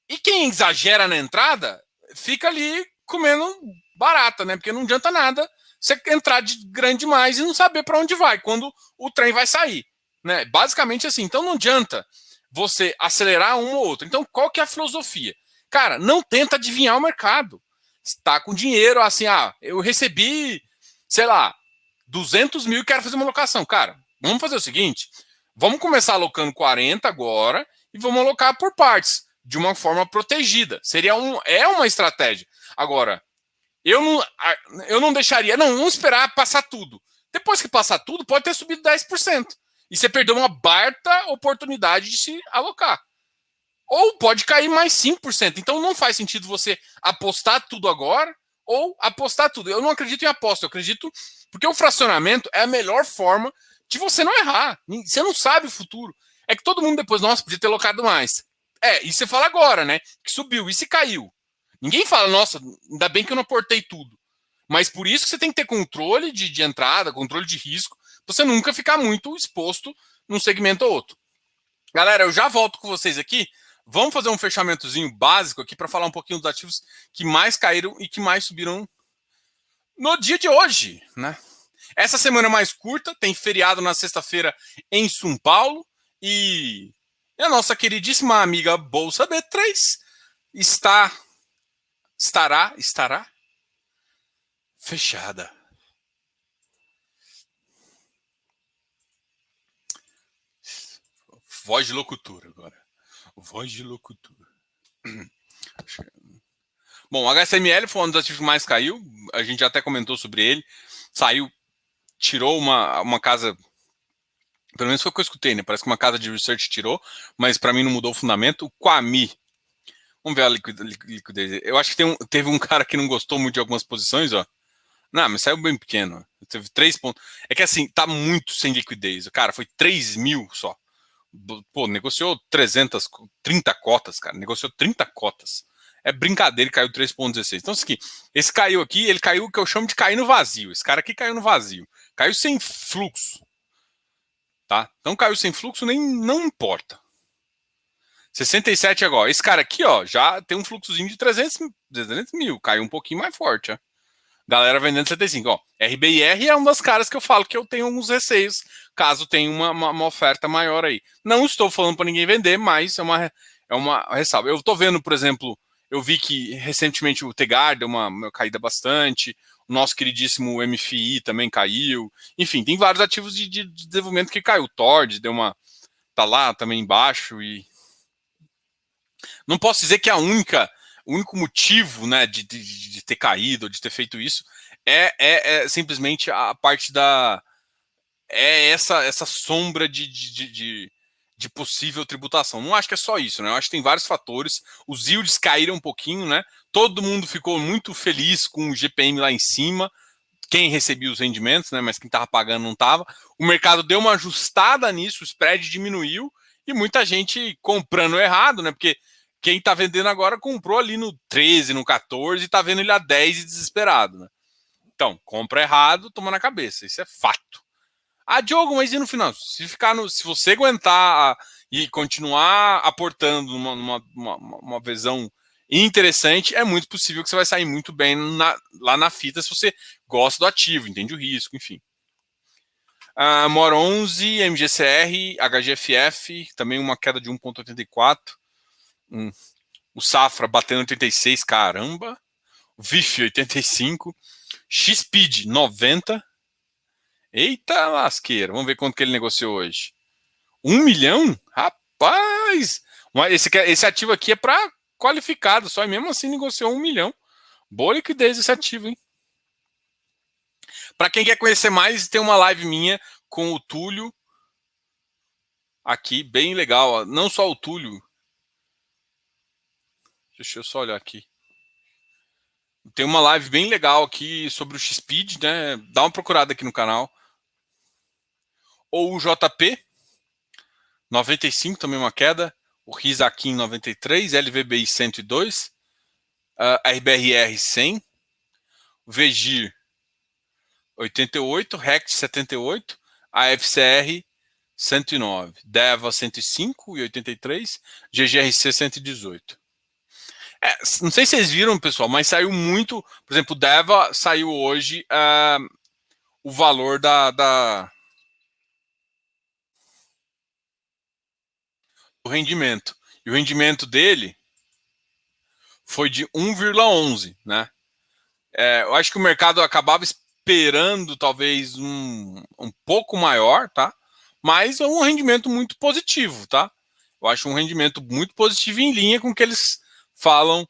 Speaker 1: E quem exagera na entrada fica ali comendo barata, né? Porque não adianta nada você entrar de grande demais e não saber para onde vai, quando o trem vai sair. Né? Basicamente assim. Então não adianta você acelerar um ou outro. Então, qual que é a filosofia? Cara, não tenta adivinhar o mercado. Está com dinheiro, assim, eu recebi, sei lá, 200 mil e quero fazer uma alocação. Cara, vamos fazer o seguinte, vamos começar alocando 40 agora e vamos alocar por partes, de uma forma protegida. É uma estratégia. Agora, eu não deixaria, vamos esperar passar tudo. Depois que passar tudo, pode ter subido 10%. E você perdeu uma baita oportunidade de se alocar. Ou pode cair mais 5%. Então não faz sentido você apostar tudo agora ou apostar tudo. Eu não acredito em aposta, eu acredito porque o fracionamento é a melhor forma de você não errar. Você não sabe o futuro. É que todo mundo depois, nossa, podia ter alocado mais. E você fala agora, né? Que subiu, e se caiu? Ninguém fala, nossa, ainda bem que eu não aportei tudo. Mas por isso que você tem que ter controle de entrada, controle de risco, pra você nunca ficar muito exposto num segmento ou outro. Galera, eu já volto com vocês aqui. Vamos fazer um fechamentozinho básico aqui para falar um pouquinho dos ativos que mais caíram e que mais subiram no dia de hoje, né? Essa semana mais curta, tem feriado na sexta-feira em São Paulo e a nossa queridíssima amiga Bolsa B3 estará fechada. Voz de locutor agora. Voz de locutor. Bom, o HSML foi um dos ativos que mais caiu. A gente até comentou sobre ele. Saiu, tirou uma casa. Pelo menos foi o que eu escutei, né? Parece que uma casa de research tirou, mas para mim não mudou o fundamento. O Quami. Vamos ver a liquidez. Eu acho que teve um cara que não gostou muito de algumas posições, ó. Não, mas saiu bem pequeno. Teve 3 pontos. É que assim, tá muito sem liquidez. Cara, foi 3 mil só. Pô, negociou 330 cotas, cara. Negociou 30 cotas. É brincadeira, ele caiu 3,16. Então, esse caiu aqui, ele caiu o que eu chamo de cair no vazio. Esse cara aqui caiu no vazio. Caiu sem fluxo. Tá? Então, caiu sem fluxo, não importa. 67 agora. Esse cara aqui, ó, já tem um fluxozinho de 300 mil. Caiu um pouquinho mais forte, ó. Galera vendendo 75. Ó, RBIR é uma das caras que eu falo que eu tenho alguns receios, caso tenha uma oferta maior aí. Não estou falando para ninguém vender, mas é uma ressalva. Eu estou vendo, por exemplo, eu vi que recentemente o Tegar deu uma caída bastante, o nosso queridíssimo MFI também caiu. Enfim, tem vários ativos de desenvolvimento que caiu. O Tord tá lá também embaixo e não posso dizer que o único motivo, né, de ter caído, de ter feito isso, é simplesmente a parte essa sombra de possível tributação. Não acho que é só isso, né? Eu acho que tem vários fatores. Os yields caíram um pouquinho, né? Todo mundo ficou muito feliz com o GPM lá em cima, quem recebia os rendimentos, né? Mas quem estava pagando não estava. O mercado deu uma ajustada nisso, o spread diminuiu e muita gente comprando errado, né? Porque quem está vendendo agora comprou ali no 13, no 14 e está vendo ele a 10 e desesperado, né? Então, compra errado, toma na cabeça. Isso é fato. Ah, Diogo, mas e no final? Se você aguentar e continuar aportando uma visão interessante, é muito possível que você vai sair muito bem lá na fita se você gosta do ativo, entende o risco, enfim. MOR 11, MGCR, HGFF, também uma queda de 1,84. O Safra batendo 86, caramba. O VIF 85. XPID 90. Eita lasqueira, vamos ver quanto que ele negociou hoje. 1 milhão? Rapaz! Esse ativo aqui é para qualificado só, e mesmo assim negociou 1 milhão. Boa liquidez esse ativo, hein? Para quem quer conhecer mais, tem uma live minha com o Túlio aqui, bem legal. Não só o Túlio. Deixa eu só olhar aqui. Tem uma live bem legal aqui sobre o XSpeed, né? Dá uma procurada aqui no canal. Ou o JP, 95, também uma queda. O Rizakin 93, LVBI 102, RBRR 100, VGIR 88, RECT 78, AFCR 109, DEVA 105 e 83, GGRC 118. Não sei se vocês viram, pessoal, mas saiu muito. Por exemplo, o DEVA saiu hoje o valor do rendimento. E o rendimento dele foi de 1,11, né? Eu acho que o mercado acabava esperando talvez um pouco maior, tá? Mas é um rendimento muito positivo, tá? Eu acho um rendimento muito positivo em linha com o que eles falam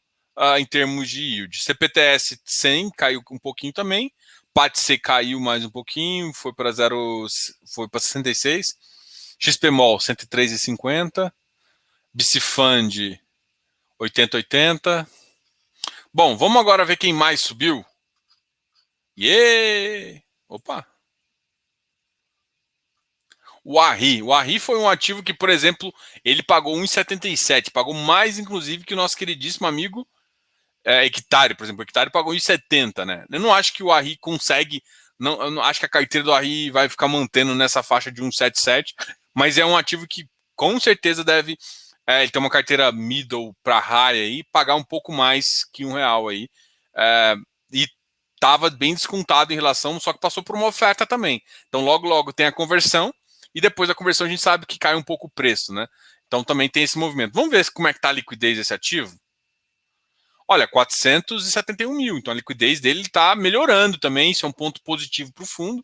Speaker 1: em termos de yield. CPTS 100 caiu um pouquinho também, PATC caiu mais um pouquinho, foi para 66, XPMOL 103,50, BCFund 80,80. Bom, vamos agora ver quem mais subiu. Yeah! Opa! O Arri foi um ativo que, por exemplo, ele pagou 1,77, pagou mais, inclusive, que o nosso queridíssimo amigo Hectare, por exemplo. O Hectare pagou 1,70, né? Eu não acho que o Arri consegue, eu não acho que a carteira do Arri vai ficar mantendo nessa faixa de 1,77, mas é um ativo que com certeza deve ele tem uma carteira middle para high aí, pagar um pouco mais que R$ 1 aí. E estava bem descontado em relação, só que passou por uma oferta também. Então, logo tem a conversão, e depois da conversão a gente sabe que cai um pouco o preço, né? Então também tem esse movimento. Vamos ver como é que está a liquidez desse ativo? Olha, 471 mil. Então a liquidez dele está melhorando também. Isso é um ponto positivo para o fundo.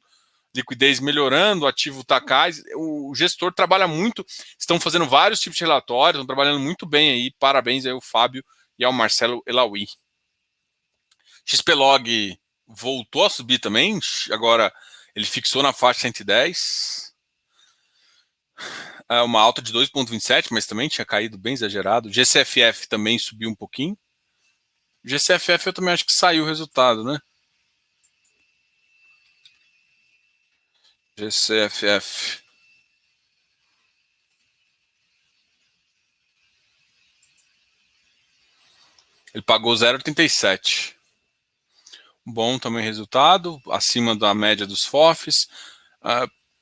Speaker 1: Liquidez melhorando, o ativo está cá. O gestor trabalha muito. Estão fazendo vários tipos de relatórios, estão trabalhando muito bem aí. Parabéns aí ao Fábio e ao Marcelo Elaui. XPlog voltou a subir também. Agora ele fixou na faixa 110. Uma alta de 2,27, mas também tinha caído bem exagerado. GCFF também subiu um pouquinho. GCFF eu também acho que saiu o resultado, né? GCFF. Ele pagou 0,87. Bom também resultado, acima da média dos FOFs.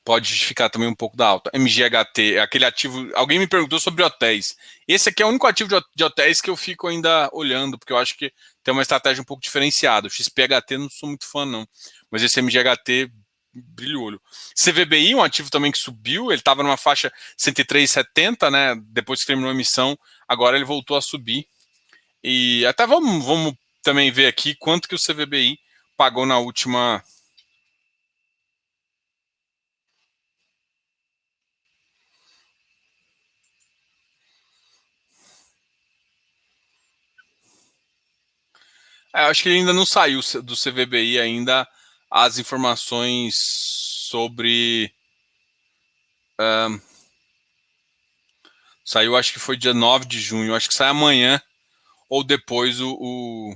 Speaker 1: Pode justificar também um pouco da alta. MGHT, aquele ativo. Alguém me perguntou sobre hotéis. Esse aqui é o único ativo de hotéis que eu fico ainda olhando, porque eu acho que tem uma estratégia um pouco diferenciada. O XPHT não sou muito fã, não. Mas esse MGHT brilha o olho. CVBI, um ativo também que subiu, ele estava numa faixa 103,70, né? Depois que terminou a emissão, agora ele voltou a subir. E até vamos também ver aqui quanto que o CVBI pagou na última. Acho que ele ainda não saiu do CVBI ainda as informações sobre. Saiu, acho que foi dia 9 de junho. Acho que sai amanhã ou depois o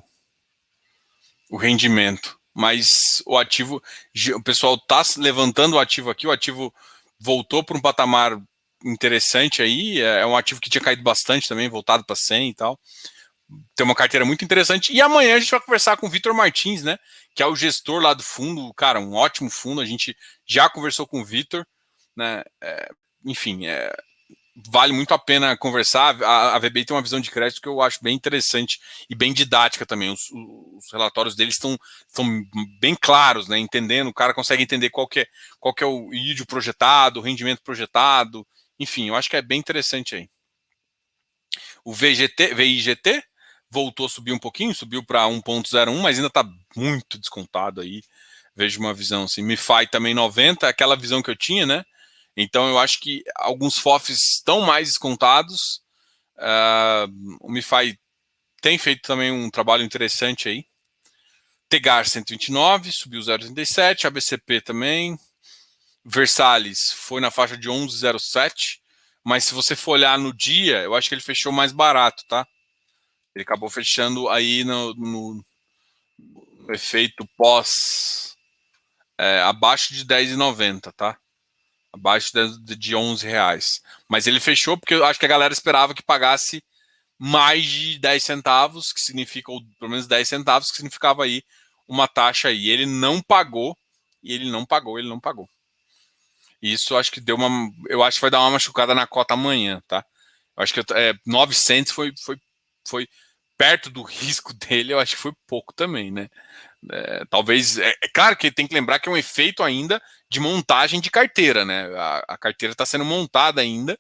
Speaker 1: rendimento. Mas o ativo, o pessoal está levantando o ativo aqui, o ativo voltou para um patamar interessante aí, é um ativo que tinha caído bastante também, voltado para 100 e tal. Tem uma carteira muito interessante. E amanhã a gente vai conversar com o Vitor Martins, né? Que é o gestor lá do fundo, cara, um ótimo fundo. A gente já conversou com o Vitor, né? Enfim, vale muito a pena conversar. A VBI tem uma visão de crédito que eu acho bem interessante e bem didática também. Os relatórios deles estão bem claros, né? Entendendo, o cara consegue entender qual que é o yield projetado, o rendimento projetado. Enfim, eu acho que é bem interessante aí. O VIGT voltou a subir um pouquinho, subiu para 1,01, mas ainda está muito descontado aí. Vejo uma visão assim. MiFi também 90, aquela visão que eu tinha, né? Então eu acho que alguns FOFs estão mais descontados. O MiFi tem feito também um trabalho interessante aí. Tegar 129, subiu 0,37, ABCP também. Versalhes foi na faixa de 11,07, mas se você for olhar no dia, eu acho que ele fechou mais barato, tá? Ele acabou fechando aí no efeito pós abaixo de 10,90, tá? Abaixo de 11 reais. Mas ele fechou porque eu acho que a galera esperava que pagasse mais de 10 centavos, que significa, ou pelo menos 10 centavos, que significava aí uma taxa aí. Ele não pagou, e ele não pagou. Isso acho que deu uma. Eu acho que vai dar uma machucada na cota amanhã, tá? Eu acho que 900 foi perto do risco dele, eu acho que foi pouco também, né? Talvez. É claro que tem que lembrar que é um efeito ainda de montagem de carteira, né? A carteira está sendo montada ainda,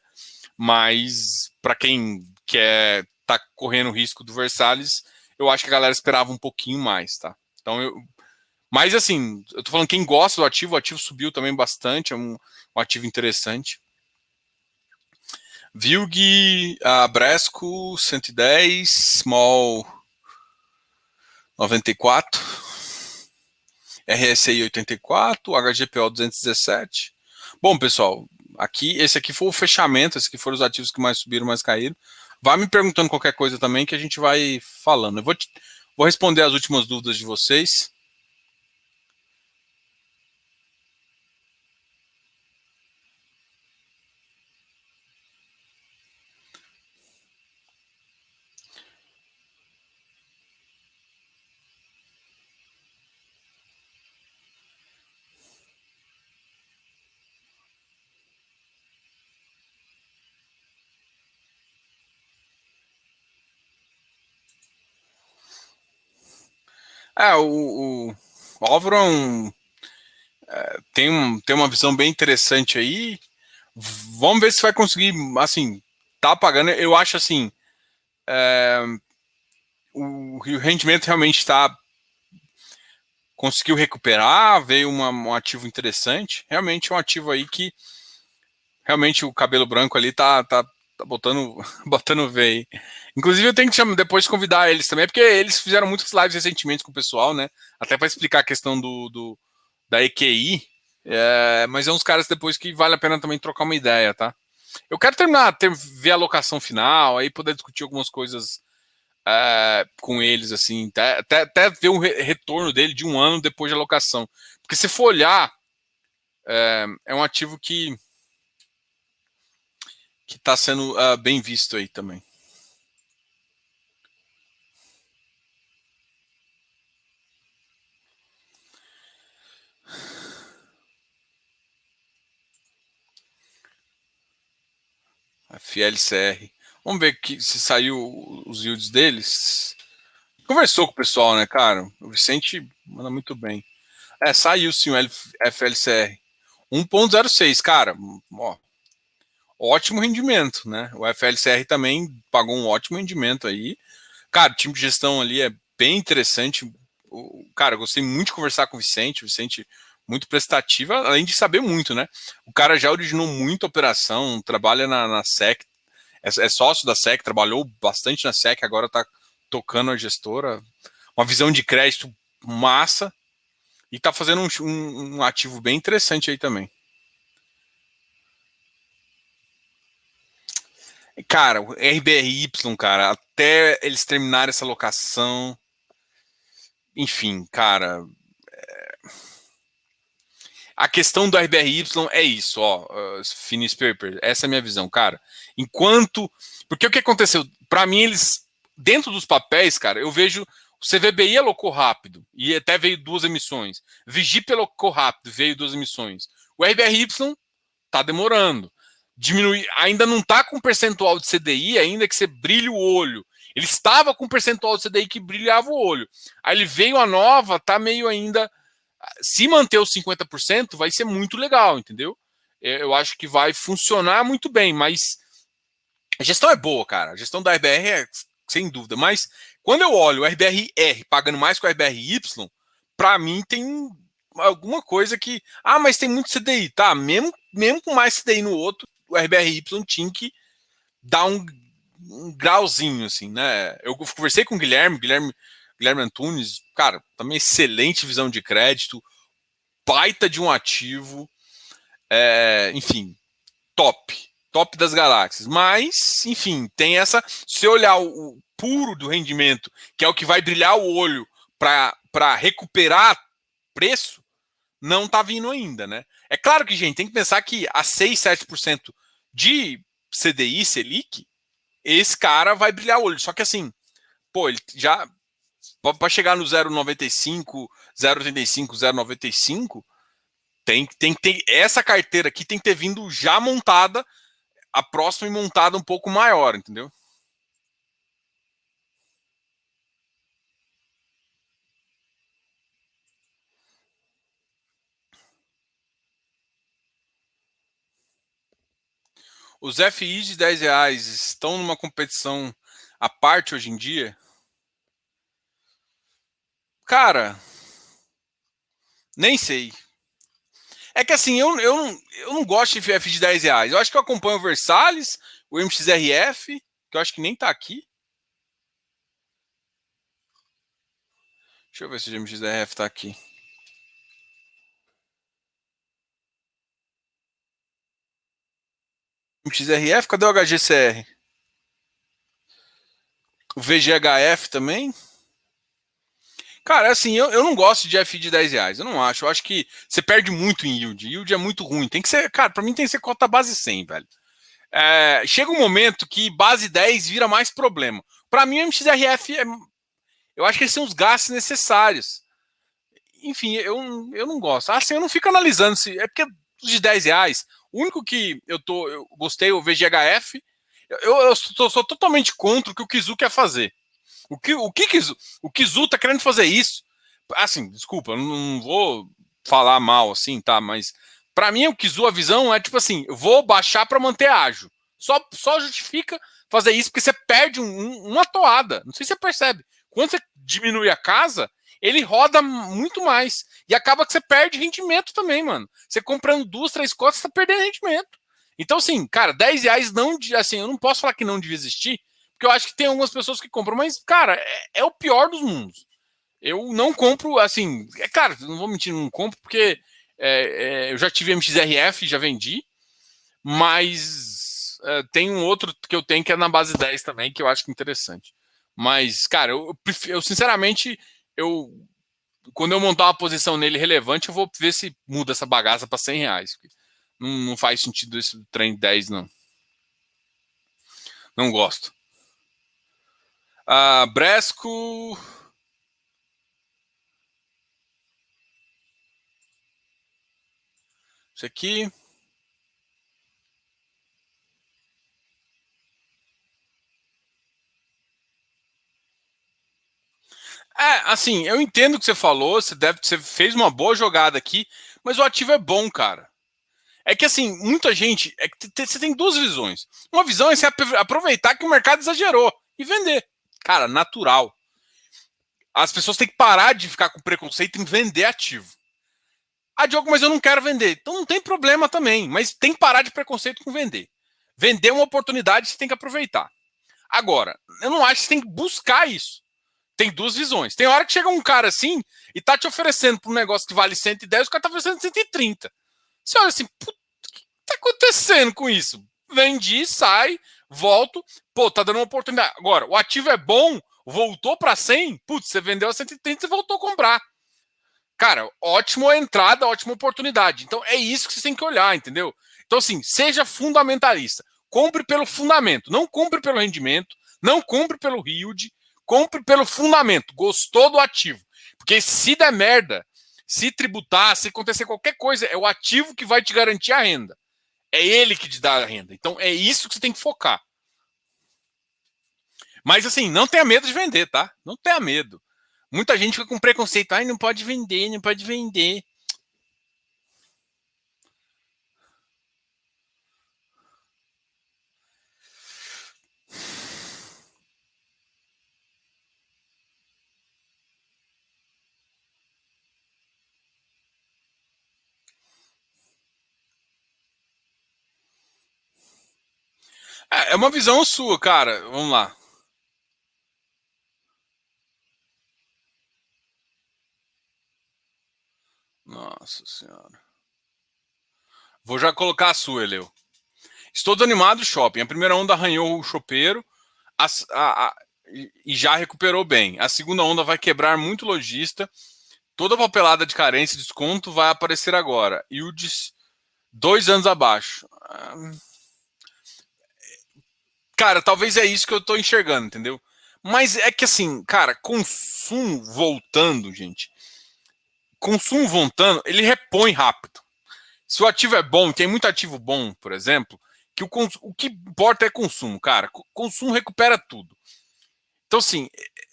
Speaker 1: mas para quem quer tá correndo o risco do Versalhes, eu acho que a galera esperava um pouquinho mais, tá? Então mas assim, eu tô falando quem gosta do ativo, o ativo subiu também bastante, é um ativo interessante. Vilg, Bresco 110, Small 94, RSI 84, HGPO 217. Bom, pessoal, esse aqui foi o fechamento, esses aqui foram os ativos que mais subiram, mais caíram. Vai me perguntando qualquer coisa também que a gente vai falando. Vou responder as últimas dúvidas de vocês. O Álvaro tem uma visão bem interessante aí. Vamos ver se vai conseguir, assim, tá pagando. Eu acho assim, o rendimento realmente conseguiu recuperar, veio um ativo interessante. Realmente é um ativo aí que realmente o cabelo branco ali tá botando, botando veio. Inclusive eu tenho que depois convidar eles também, porque eles fizeram muitas lives recentemente com o pessoal, né? Até para explicar a questão da EQI. Mas é uns caras depois que vale a pena também trocar uma ideia, tá? Eu quero ver a alocação final, aí poder discutir algumas coisas com eles, assim, até ver o retorno dele de um ano depois de alocação. Porque se for olhar, é um ativo que está sendo bem visto aí também. A FLCR. Vamos ver se saiu os yields deles. Conversou com o pessoal, né, cara? O Vicente manda muito bem. Saiu sim o FLCR. 1,06, cara. Ó, ótimo rendimento, né? O FLCR também pagou um ótimo rendimento aí. Cara, o time de gestão ali é bem interessante. Cara, eu gostei muito de conversar com o Vicente. O Vicente, muito prestativo, além de saber muito, né? O cara já originou muita operação, trabalha na SEC, é sócio da SEC, trabalhou bastante na SEC, agora tá tocando a gestora. Uma visão de crédito massa e tá fazendo um ativo bem interessante aí também. Cara, o RBRY, cara, até eles terminarem essa locação, enfim, cara, a questão do RBRY é isso, ó, Finis Paper, essa é a minha visão, cara. Enquanto. Porque o que aconteceu? Para mim, eles. Dentro dos papéis, cara, eu vejo. O CVBI alocou rápido e até veio 2 emissões. Vigip alocou rápido, veio 2 emissões. O RBRY tá demorando. Diminui, ainda não tá com percentual de CDI, ainda que você brilhe o olho. Ele estava com percentual de CDI que brilhava o olho. Aí ele veio a nova, tá meio ainda. Se manter os 50%, vai ser muito legal, entendeu? Eu acho que vai funcionar muito bem, mas a gestão é boa, cara. A gestão da RBR é sem dúvida, mas quando eu olho o RBR-R pagando mais que o RBR-Y, para mim tem alguma coisa que. Ah, mas tem muito CDI, tá? Mesmo com mais CDI no outro, o RBR-Y tinha que dar um grauzinho, assim, né? Eu conversei com o Guilherme Antunes, cara, também excelente visão de crédito, baita de um ativo, enfim, top das galáxias. Mas, enfim, tem essa. Se olhar o puro do rendimento, que é o que vai brilhar o olho para recuperar preço, não tá vindo ainda, né? É claro que, gente, tem que pensar que a 6, 7% de CDI, Selic, esse cara vai brilhar o olho. Só que assim, pô, ele já. Para chegar no 0,95, 0,85, 0,95, tem que ter. Essa carteira aqui tem que ter vindo já montada, a próxima montada um pouco maior, entendeu? Os FIs de R$ 10 estão numa competição à parte hoje em dia? Cara, nem sei. É que assim, eu não gosto de FI de R$ 10. Eu acho que eu acompanho o Versalhes, o MXRF, que eu acho que nem tá aqui. Deixa eu ver se o MXRF tá aqui. MXRF, cadê o HGCR? O VGHF também? Cara, assim, eu não gosto de FI de R$ 10. Eu não acho. Eu acho que você perde muito em yield. Yield é muito ruim. Tem que ser, cara, pra mim tem que ser cota base 100, velho. Chega um momento que base 10 vira mais problema. Pra mim, o MXRF eu acho que eles são os gastos necessários. Enfim, eu não gosto. Assim, eu não fico analisando se. É porque os de R$ 10. O único que eu gostei, o VGHF. Sou totalmente contra o que o Kizu quer fazer. O Kizu tá querendo fazer isso. Assim, desculpa, eu não vou falar mal assim, tá? Mas para mim o Kizu, a visão é tipo assim, eu vou baixar para manter ágil. Só justifica fazer isso porque você perde uma toada. Não sei se você percebe. Quando você diminui a casa, ele roda muito mais. E acaba que você perde rendimento também, mano. Você comprando 2, 3 cotas, você tá perdendo rendimento. Então, assim, cara, R$ 10 não. Assim, eu não posso falar que não devia existir, porque eu acho que tem algumas pessoas que compram, mas, cara, é o pior dos mundos. Eu não compro, assim, claro, não vou mentir, não compro, porque eu já tive MXRF, já vendi, mas tem um outro que eu tenho que é na base 10 também, que eu acho interessante. Mas, cara, eu sinceramente, quando eu montar uma posição nele relevante, eu vou ver se muda essa bagaça para R$ 100. Não faz sentido esse trem de 10, não. Não gosto. Bresco. Isso aqui. Assim, eu entendo o que você falou, você fez uma boa jogada aqui, mas o ativo é bom, cara. É que assim, muita gente. Você tem duas visões. Uma visão é você aproveitar que o mercado exagerou e vender. Cara, natural. As pessoas têm que parar de ficar com preconceito em vender ativo. Diogo, mas eu não quero vender. Então não tem problema também, mas tem que parar de preconceito com vender. Vender é uma oportunidade, você tem que aproveitar. Agora, eu não acho que você tem que buscar isso. Tem duas visões. Tem hora que chega um cara assim e tá te oferecendo para um negócio que vale 110, o cara tá oferecendo 130. Você olha assim, puta, o que tá acontecendo com isso? Vendi, sai, volto, pô, tá dando uma oportunidade. Agora, o ativo é bom, voltou para 100, putz, você vendeu a 130 e voltou a comprar. Cara, ótima entrada, ótima oportunidade. Então é isso que você tem que olhar, entendeu? Então, assim, seja fundamentalista. Compre pelo fundamento, não compre pelo rendimento, não compre pelo yield, compre pelo fundamento. Gostou do ativo. Porque se der merda, se tributar, se acontecer qualquer coisa, é o ativo que vai te garantir a renda. É ele que te dá a renda. Então é isso que você tem que focar. Mas assim, não tenha medo de vender, tá? Não tenha medo. Muita gente fica com preconceito. Ai, não pode vender, não pode vender. É uma visão sua, cara. Vamos lá. Nossa senhora. Vou já colocar a sua, Eleu. Estou desanimado do shopping. A primeira onda arranhou o chopeiro e já recuperou bem. A segunda onda vai quebrar muito lojista. Toda a papelada de carência e desconto vai aparecer agora. E o de 2 anos abaixo. Cara, talvez é isso que eu tô enxergando, entendeu? Mas é que assim, cara, consumo voltando, gente. Consumo voltando, ele repõe rápido. Se o ativo é bom, tem muito ativo bom, por exemplo, que o que importa é consumo, cara. Consumo recupera tudo. Então, assim,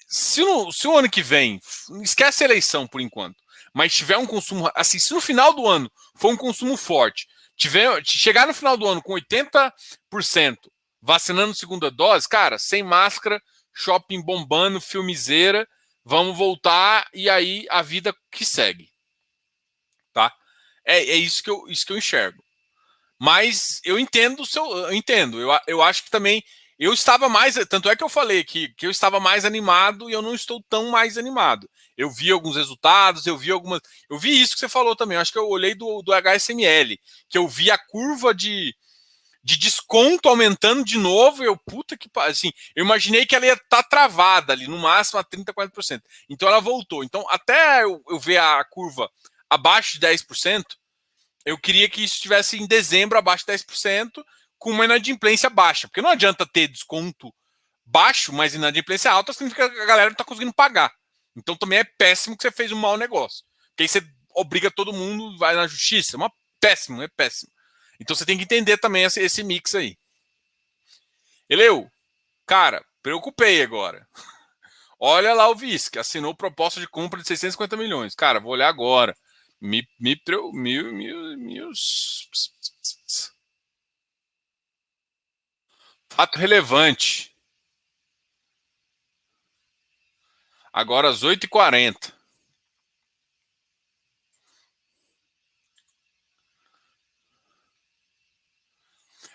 Speaker 1: se o ano que vem, esquece a eleição por enquanto, mas tiver um consumo, assim, se no final do ano for um consumo forte, chegar no final do ano com 80% vacinando segunda dose, cara, sem máscara, shopping bombando, filmizeira, vamos voltar e aí a vida que segue, tá? É isso que eu enxergo. Mas eu entendo o seu. Eu entendo. Eu acho que também. Eu estava mais. Tanto é que eu falei que eu estava mais animado e eu não estou tão mais animado. Eu vi alguns resultados, eu vi algumas. Eu vi isso que você falou também. Eu acho que eu olhei do HSML, que eu vi a curva de desconto aumentando de novo. Eu, puta que assim, eu imaginei que ela ia estar travada ali, no máximo a 30, 40%. Então ela voltou. Então, até eu ver a curva abaixo de 10%, eu queria que isso estivesse em dezembro abaixo de 10%, com uma inadimplência baixa. Porque não adianta ter desconto baixo, mas inadimplência alta significa que a galera não está conseguindo pagar. Então também é péssimo que você fez um mau negócio. Porque aí você obriga todo mundo, vai na justiça. É péssimo. Então você tem que entender também esse mix aí. Eleu, cara, preocupei agora. Olha lá o vice, que assinou proposta de compra de 650 milhões. Cara, vou olhar agora. Mil. Fato relevante. Agora às 8h40.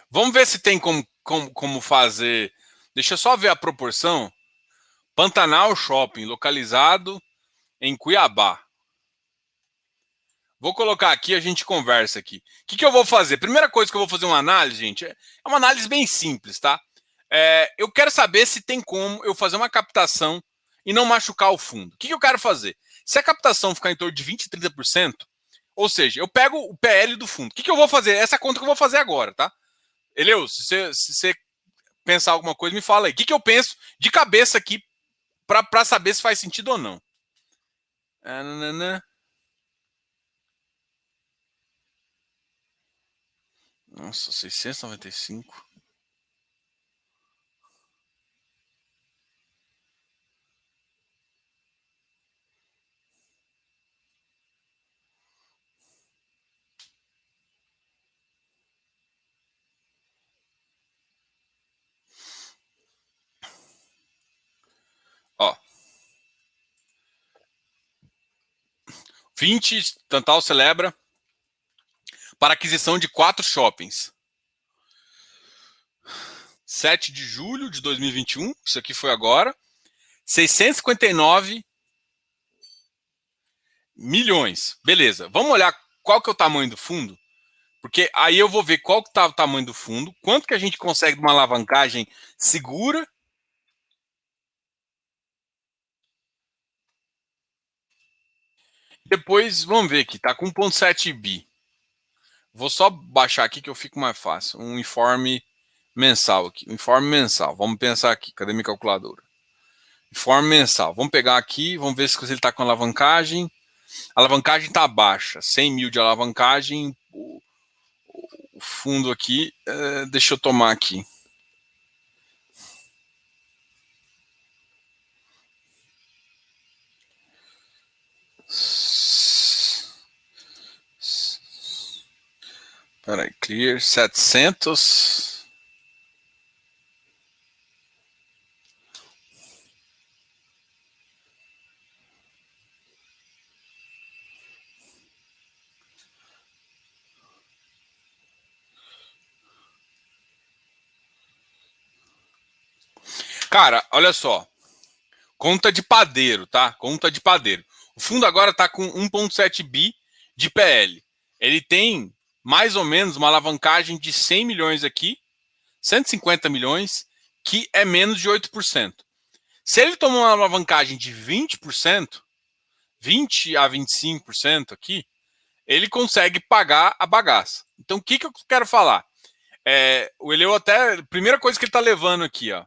Speaker 1: Vamos ver se tem como fazer. Deixa eu só ver a proporção. Pantanal Shopping, localizado em Cuiabá. Vou colocar aqui, a gente conversa aqui. O que eu vou fazer? Primeira coisa que eu vou fazer uma análise, gente, é uma análise bem simples, tá? Eu quero saber se tem como eu fazer uma captação e não machucar o fundo. O que eu quero fazer? Se a captação ficar em torno de 20, 30%, ou seja, eu pego o PL do fundo. O que eu vou fazer? Essa conta que eu vou fazer agora, tá? Eleu, se você pensar alguma coisa, me fala aí. O que eu penso de cabeça aqui para saber se faz sentido ou não? Nossa, 695. Ó, 20, Tantal celebra para aquisição de 4 shoppings. 7 de julho de 2021, isso aqui foi agora. 659 milhões. Beleza, vamos olhar qual que é o tamanho do fundo? Porque aí eu vou ver qual que tá o tamanho do fundo, quanto que a gente consegue de uma alavancagem segura. Depois, vamos ver aqui, tá com 1.7 bi. Vou só baixar aqui que eu fico mais fácil. Um informe mensal aqui. Um informe mensal. Vamos pensar aqui. Cadê minha calculadora? Informe mensal. Vamos pegar aqui, vamos ver se ele está com alavancagem. A alavancagem está baixa. 100 mil de alavancagem. O fundo aqui, deixa eu tomar aqui. Peraí, clear 700. Cara, olha só. Conta de padeiro, tá? Conta de padeiro. O fundo agora está com 1,7 bi de PL. Ele tem mais ou menos uma alavancagem de 100 milhões aqui, 150 milhões, que é menos de 8%. Se ele tomar uma alavancagem de 20%, 20 a 25% aqui, ele consegue pagar a bagaça. Então, o que eu quero falar? O Eleu até... Primeira coisa que ele está levando aqui, ó.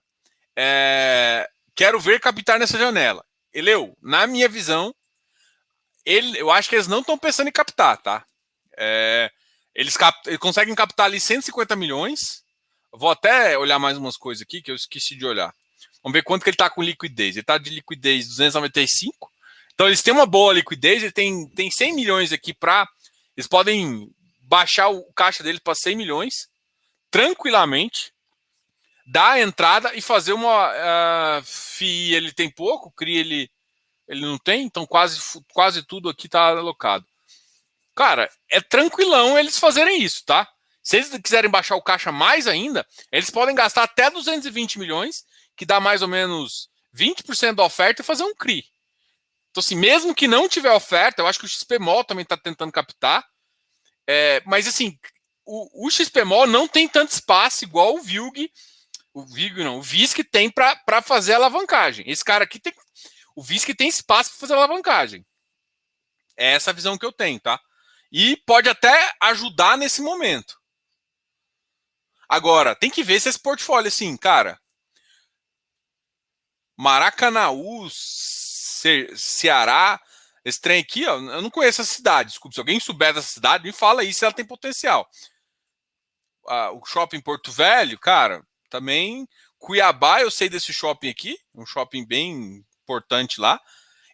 Speaker 1: Quero ver captar nessa janela. Eleu, na minha visão, eu acho que eles não estão pensando em captar, tá? Eles conseguem captar ali 150 milhões. Vou até olhar mais umas coisas aqui que eu esqueci de olhar. Vamos ver quanto que ele está com liquidez. Ele está de liquidez 295. Então eles têm uma boa liquidez. Ele tem 100 milhões aqui para... Eles podem baixar o caixa deles para 100 milhões tranquilamente, dar a entrada e fazer uma... FII ele tem pouco, CRI ele não tem, então quase tudo aqui está alocado. Cara, é tranquilão eles fazerem isso, tá? Se eles quiserem baixar o caixa mais ainda, eles podem gastar até 220 milhões, que dá mais ou menos 20% da oferta, e fazer um CRI. Então, assim, mesmo que não tiver oferta, eu acho que o XPMOL também está tentando captar. Mas, assim, o XPMOL não tem tanto espaço igual o VILG. O VISC tem para fazer a alavancagem. Esse cara aqui tem... O VISC tem espaço para fazer a alavancagem. É essa a visão que eu tenho, tá? E pode até ajudar nesse momento. Agora, tem que ver se esse portfólio, assim, cara... Maracanaú, Ceará, esse trem aqui, ó, eu não conheço essa cidade. Desculpa, se alguém souber dessa cidade, me fala aí se ela tem potencial. O shopping Porto Velho, cara, também... Cuiabá, eu sei desse shopping aqui, um shopping bem importante lá.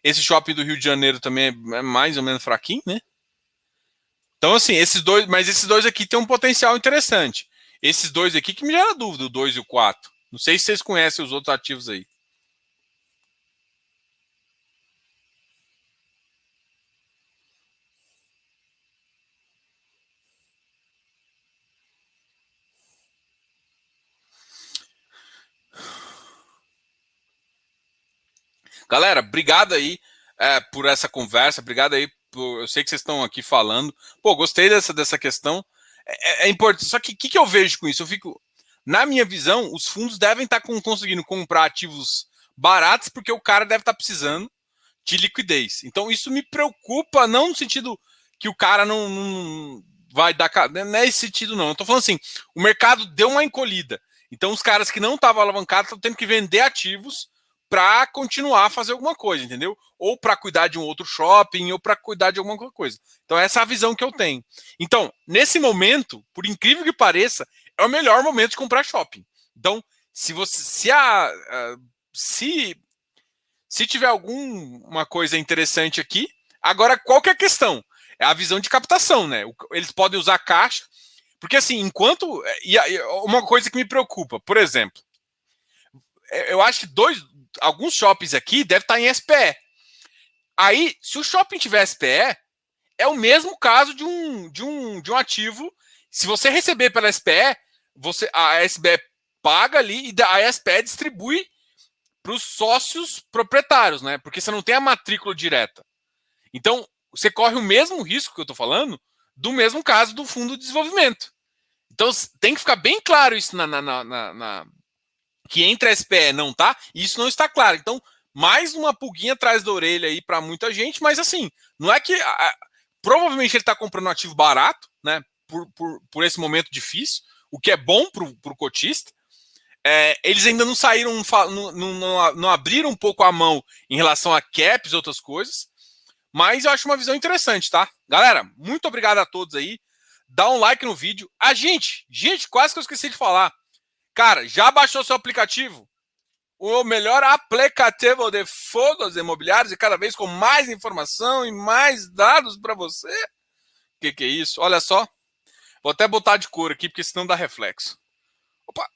Speaker 1: Esse shopping do Rio de Janeiro também é mais ou menos fraquinho, né? Então, assim, esses dois aqui tem um potencial interessante. Esses dois aqui que me gera dúvida, o 2 e o 4. Não sei se vocês conhecem os outros ativos aí. Galera, obrigado aí por essa conversa, obrigado aí eu sei que vocês estão aqui falando. Pô, gostei dessa questão. É importante. Só que o que eu vejo com isso? Eu fico... Na minha visão, os fundos devem estar conseguindo comprar ativos baratos porque o cara deve estar precisando de liquidez. Então, isso me preocupa, não no sentido que o cara não vai dar... Não é esse sentido, não. Eu estou falando assim, o mercado deu uma encolhida. Então, os caras que não estavam alavancados estão tendo que vender ativos para continuar a fazer alguma coisa, entendeu? Ou para cuidar de um outro shopping, ou para cuidar de alguma coisa. Então, essa é a visão que eu tenho. Então, nesse momento, por incrível que pareça, é o melhor momento de comprar shopping. Então, se tiver alguma coisa interessante aqui, agora qual que é a questão? É a visão de captação, né? Eles podem usar caixa, porque assim, enquanto... E uma coisa que me preocupa, por exemplo, eu acho que alguns shoppings aqui devem estar em SPE. Aí, se o shopping tiver SPE, é o mesmo caso de um ativo. Se você receber pela SPE, a SPE paga ali e a SPE distribui para os sócios proprietários, né? Porque você não tem a matrícula direta. Então, você corre o mesmo risco que eu estou falando do mesmo caso do fundo de desenvolvimento. Então, tem que ficar bem claro isso que entre a SPE não tá, e isso não está claro. Então, mais uma pulguinha atrás da orelha aí para muita gente, mas assim, não é que provavelmente ele está comprando um ativo barato, né? Por esse momento difícil, o que é bom para o cotista. Eles ainda não saíram, não abriram um pouco a mão em relação a caps e outras coisas, mas eu acho uma visão interessante, tá? Galera, muito obrigado a todos aí. Dá um like no vídeo. Gente, quase que eu esqueci de falar. Cara, já baixou seu aplicativo? O melhor aplicativo de fundos imobiliários e cada vez com mais informação e mais dados para você. Que é isso? Olha só. Vou até botar de cor aqui, porque senão dá reflexo. Opa,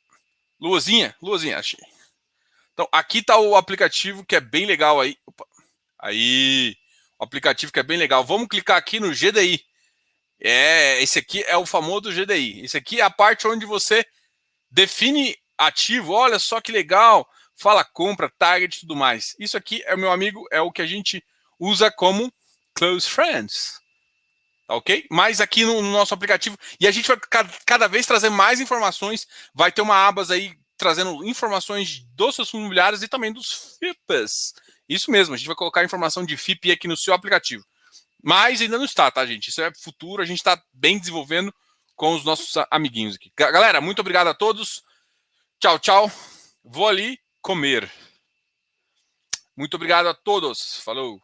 Speaker 1: luzinha, achei. Então, aqui tá o aplicativo que é bem legal aí. Opa, aí, o aplicativo que é bem legal. Vamos clicar aqui no GDI. Esse aqui é o famoso GDI. Esse aqui é a parte onde você define ativo. Olha só que legal. Fala compra, target e tudo mais. Isso aqui, meu amigo, é o que a gente usa como close friends. Tá ok? Mas aqui no nosso aplicativo, e a gente vai cada vez trazer mais informações, vai ter uma abas aí trazendo informações dos seus fundos imobiliários e também dos FIPs. Isso mesmo, a gente vai colocar informação de FIP aqui no seu aplicativo. Mas ainda não está, tá, gente? Isso é futuro, a gente está bem desenvolvendo com os nossos amiguinhos aqui. Galera, muito obrigado a todos. Tchau, tchau. Vou ali comer. Muito obrigado a todos. Falou.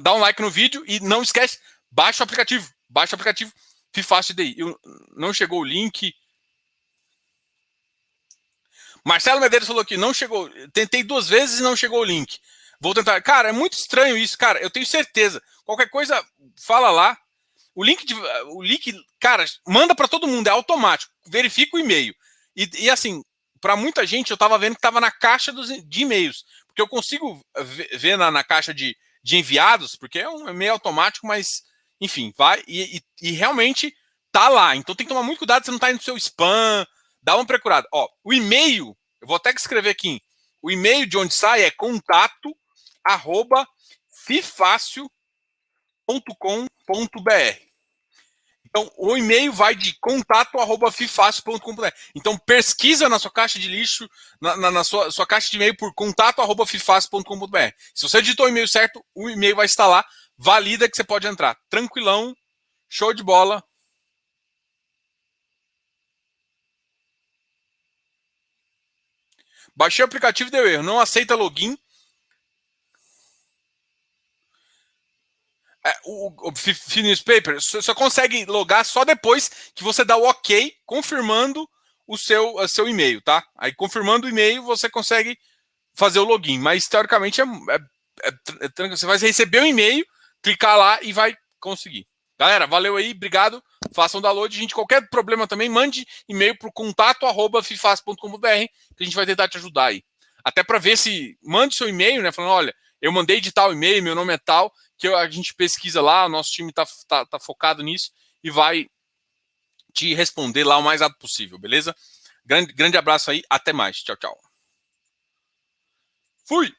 Speaker 1: Dá um like no vídeo e não esquece, baixa o aplicativo. Baixa o aplicativo FIFácil DI. Não chegou o link. Marcelo Medeiros falou que não chegou. Tentei 2 vezes e não chegou o link. Vou tentar. Cara, é muito estranho isso, cara. Eu tenho certeza. Qualquer coisa, fala lá. O link, cara, manda para todo mundo. É automático. Verifica o e-mail. E assim, para muita gente, eu estava vendo que estava na caixa de e-mails. Porque eu consigo ver na caixa de enviados, porque é um e-mail automático, mas enfim, vai e realmente tá lá. Então tem que tomar muito cuidado, você não tá indo no seu spam, dá uma procurada. Ó, o e-mail, eu vou até escrever aqui, o e-mail de onde sai é contato@fifácil.com.br. Então, o e-mail vai de contato@fifácil.com.br. Então, pesquisa na sua caixa de lixo, na sua caixa de e-mail por contato@fifácil.com.br. Se você digitou o e-mail certo, o e-mail vai estar lá. Valida que você pode entrar. Tranquilão, show de bola. Baixei o aplicativo e deu erro. Não aceita login. O Newspaper só consegue logar só depois que você dá o ok confirmando o seu e-mail, tá? Aí confirmando o e-mail você consegue fazer o login, mas teoricamente você vai receber o e-mail, clicar lá e vai conseguir. Galera, valeu aí, obrigado, façam download, gente, qualquer problema também, mande e-mail para o contato@fifácil.com.br que a gente vai tentar te ajudar aí. Até para ver se, mande seu e-mail, né, falando, olha, eu mandei de tal e-mail, meu nome é tal, que a gente pesquisa lá, o nosso time tá focado nisso e vai te responder lá o mais rápido possível, beleza? Grande abraço aí, até mais, tchau, tchau. Fui!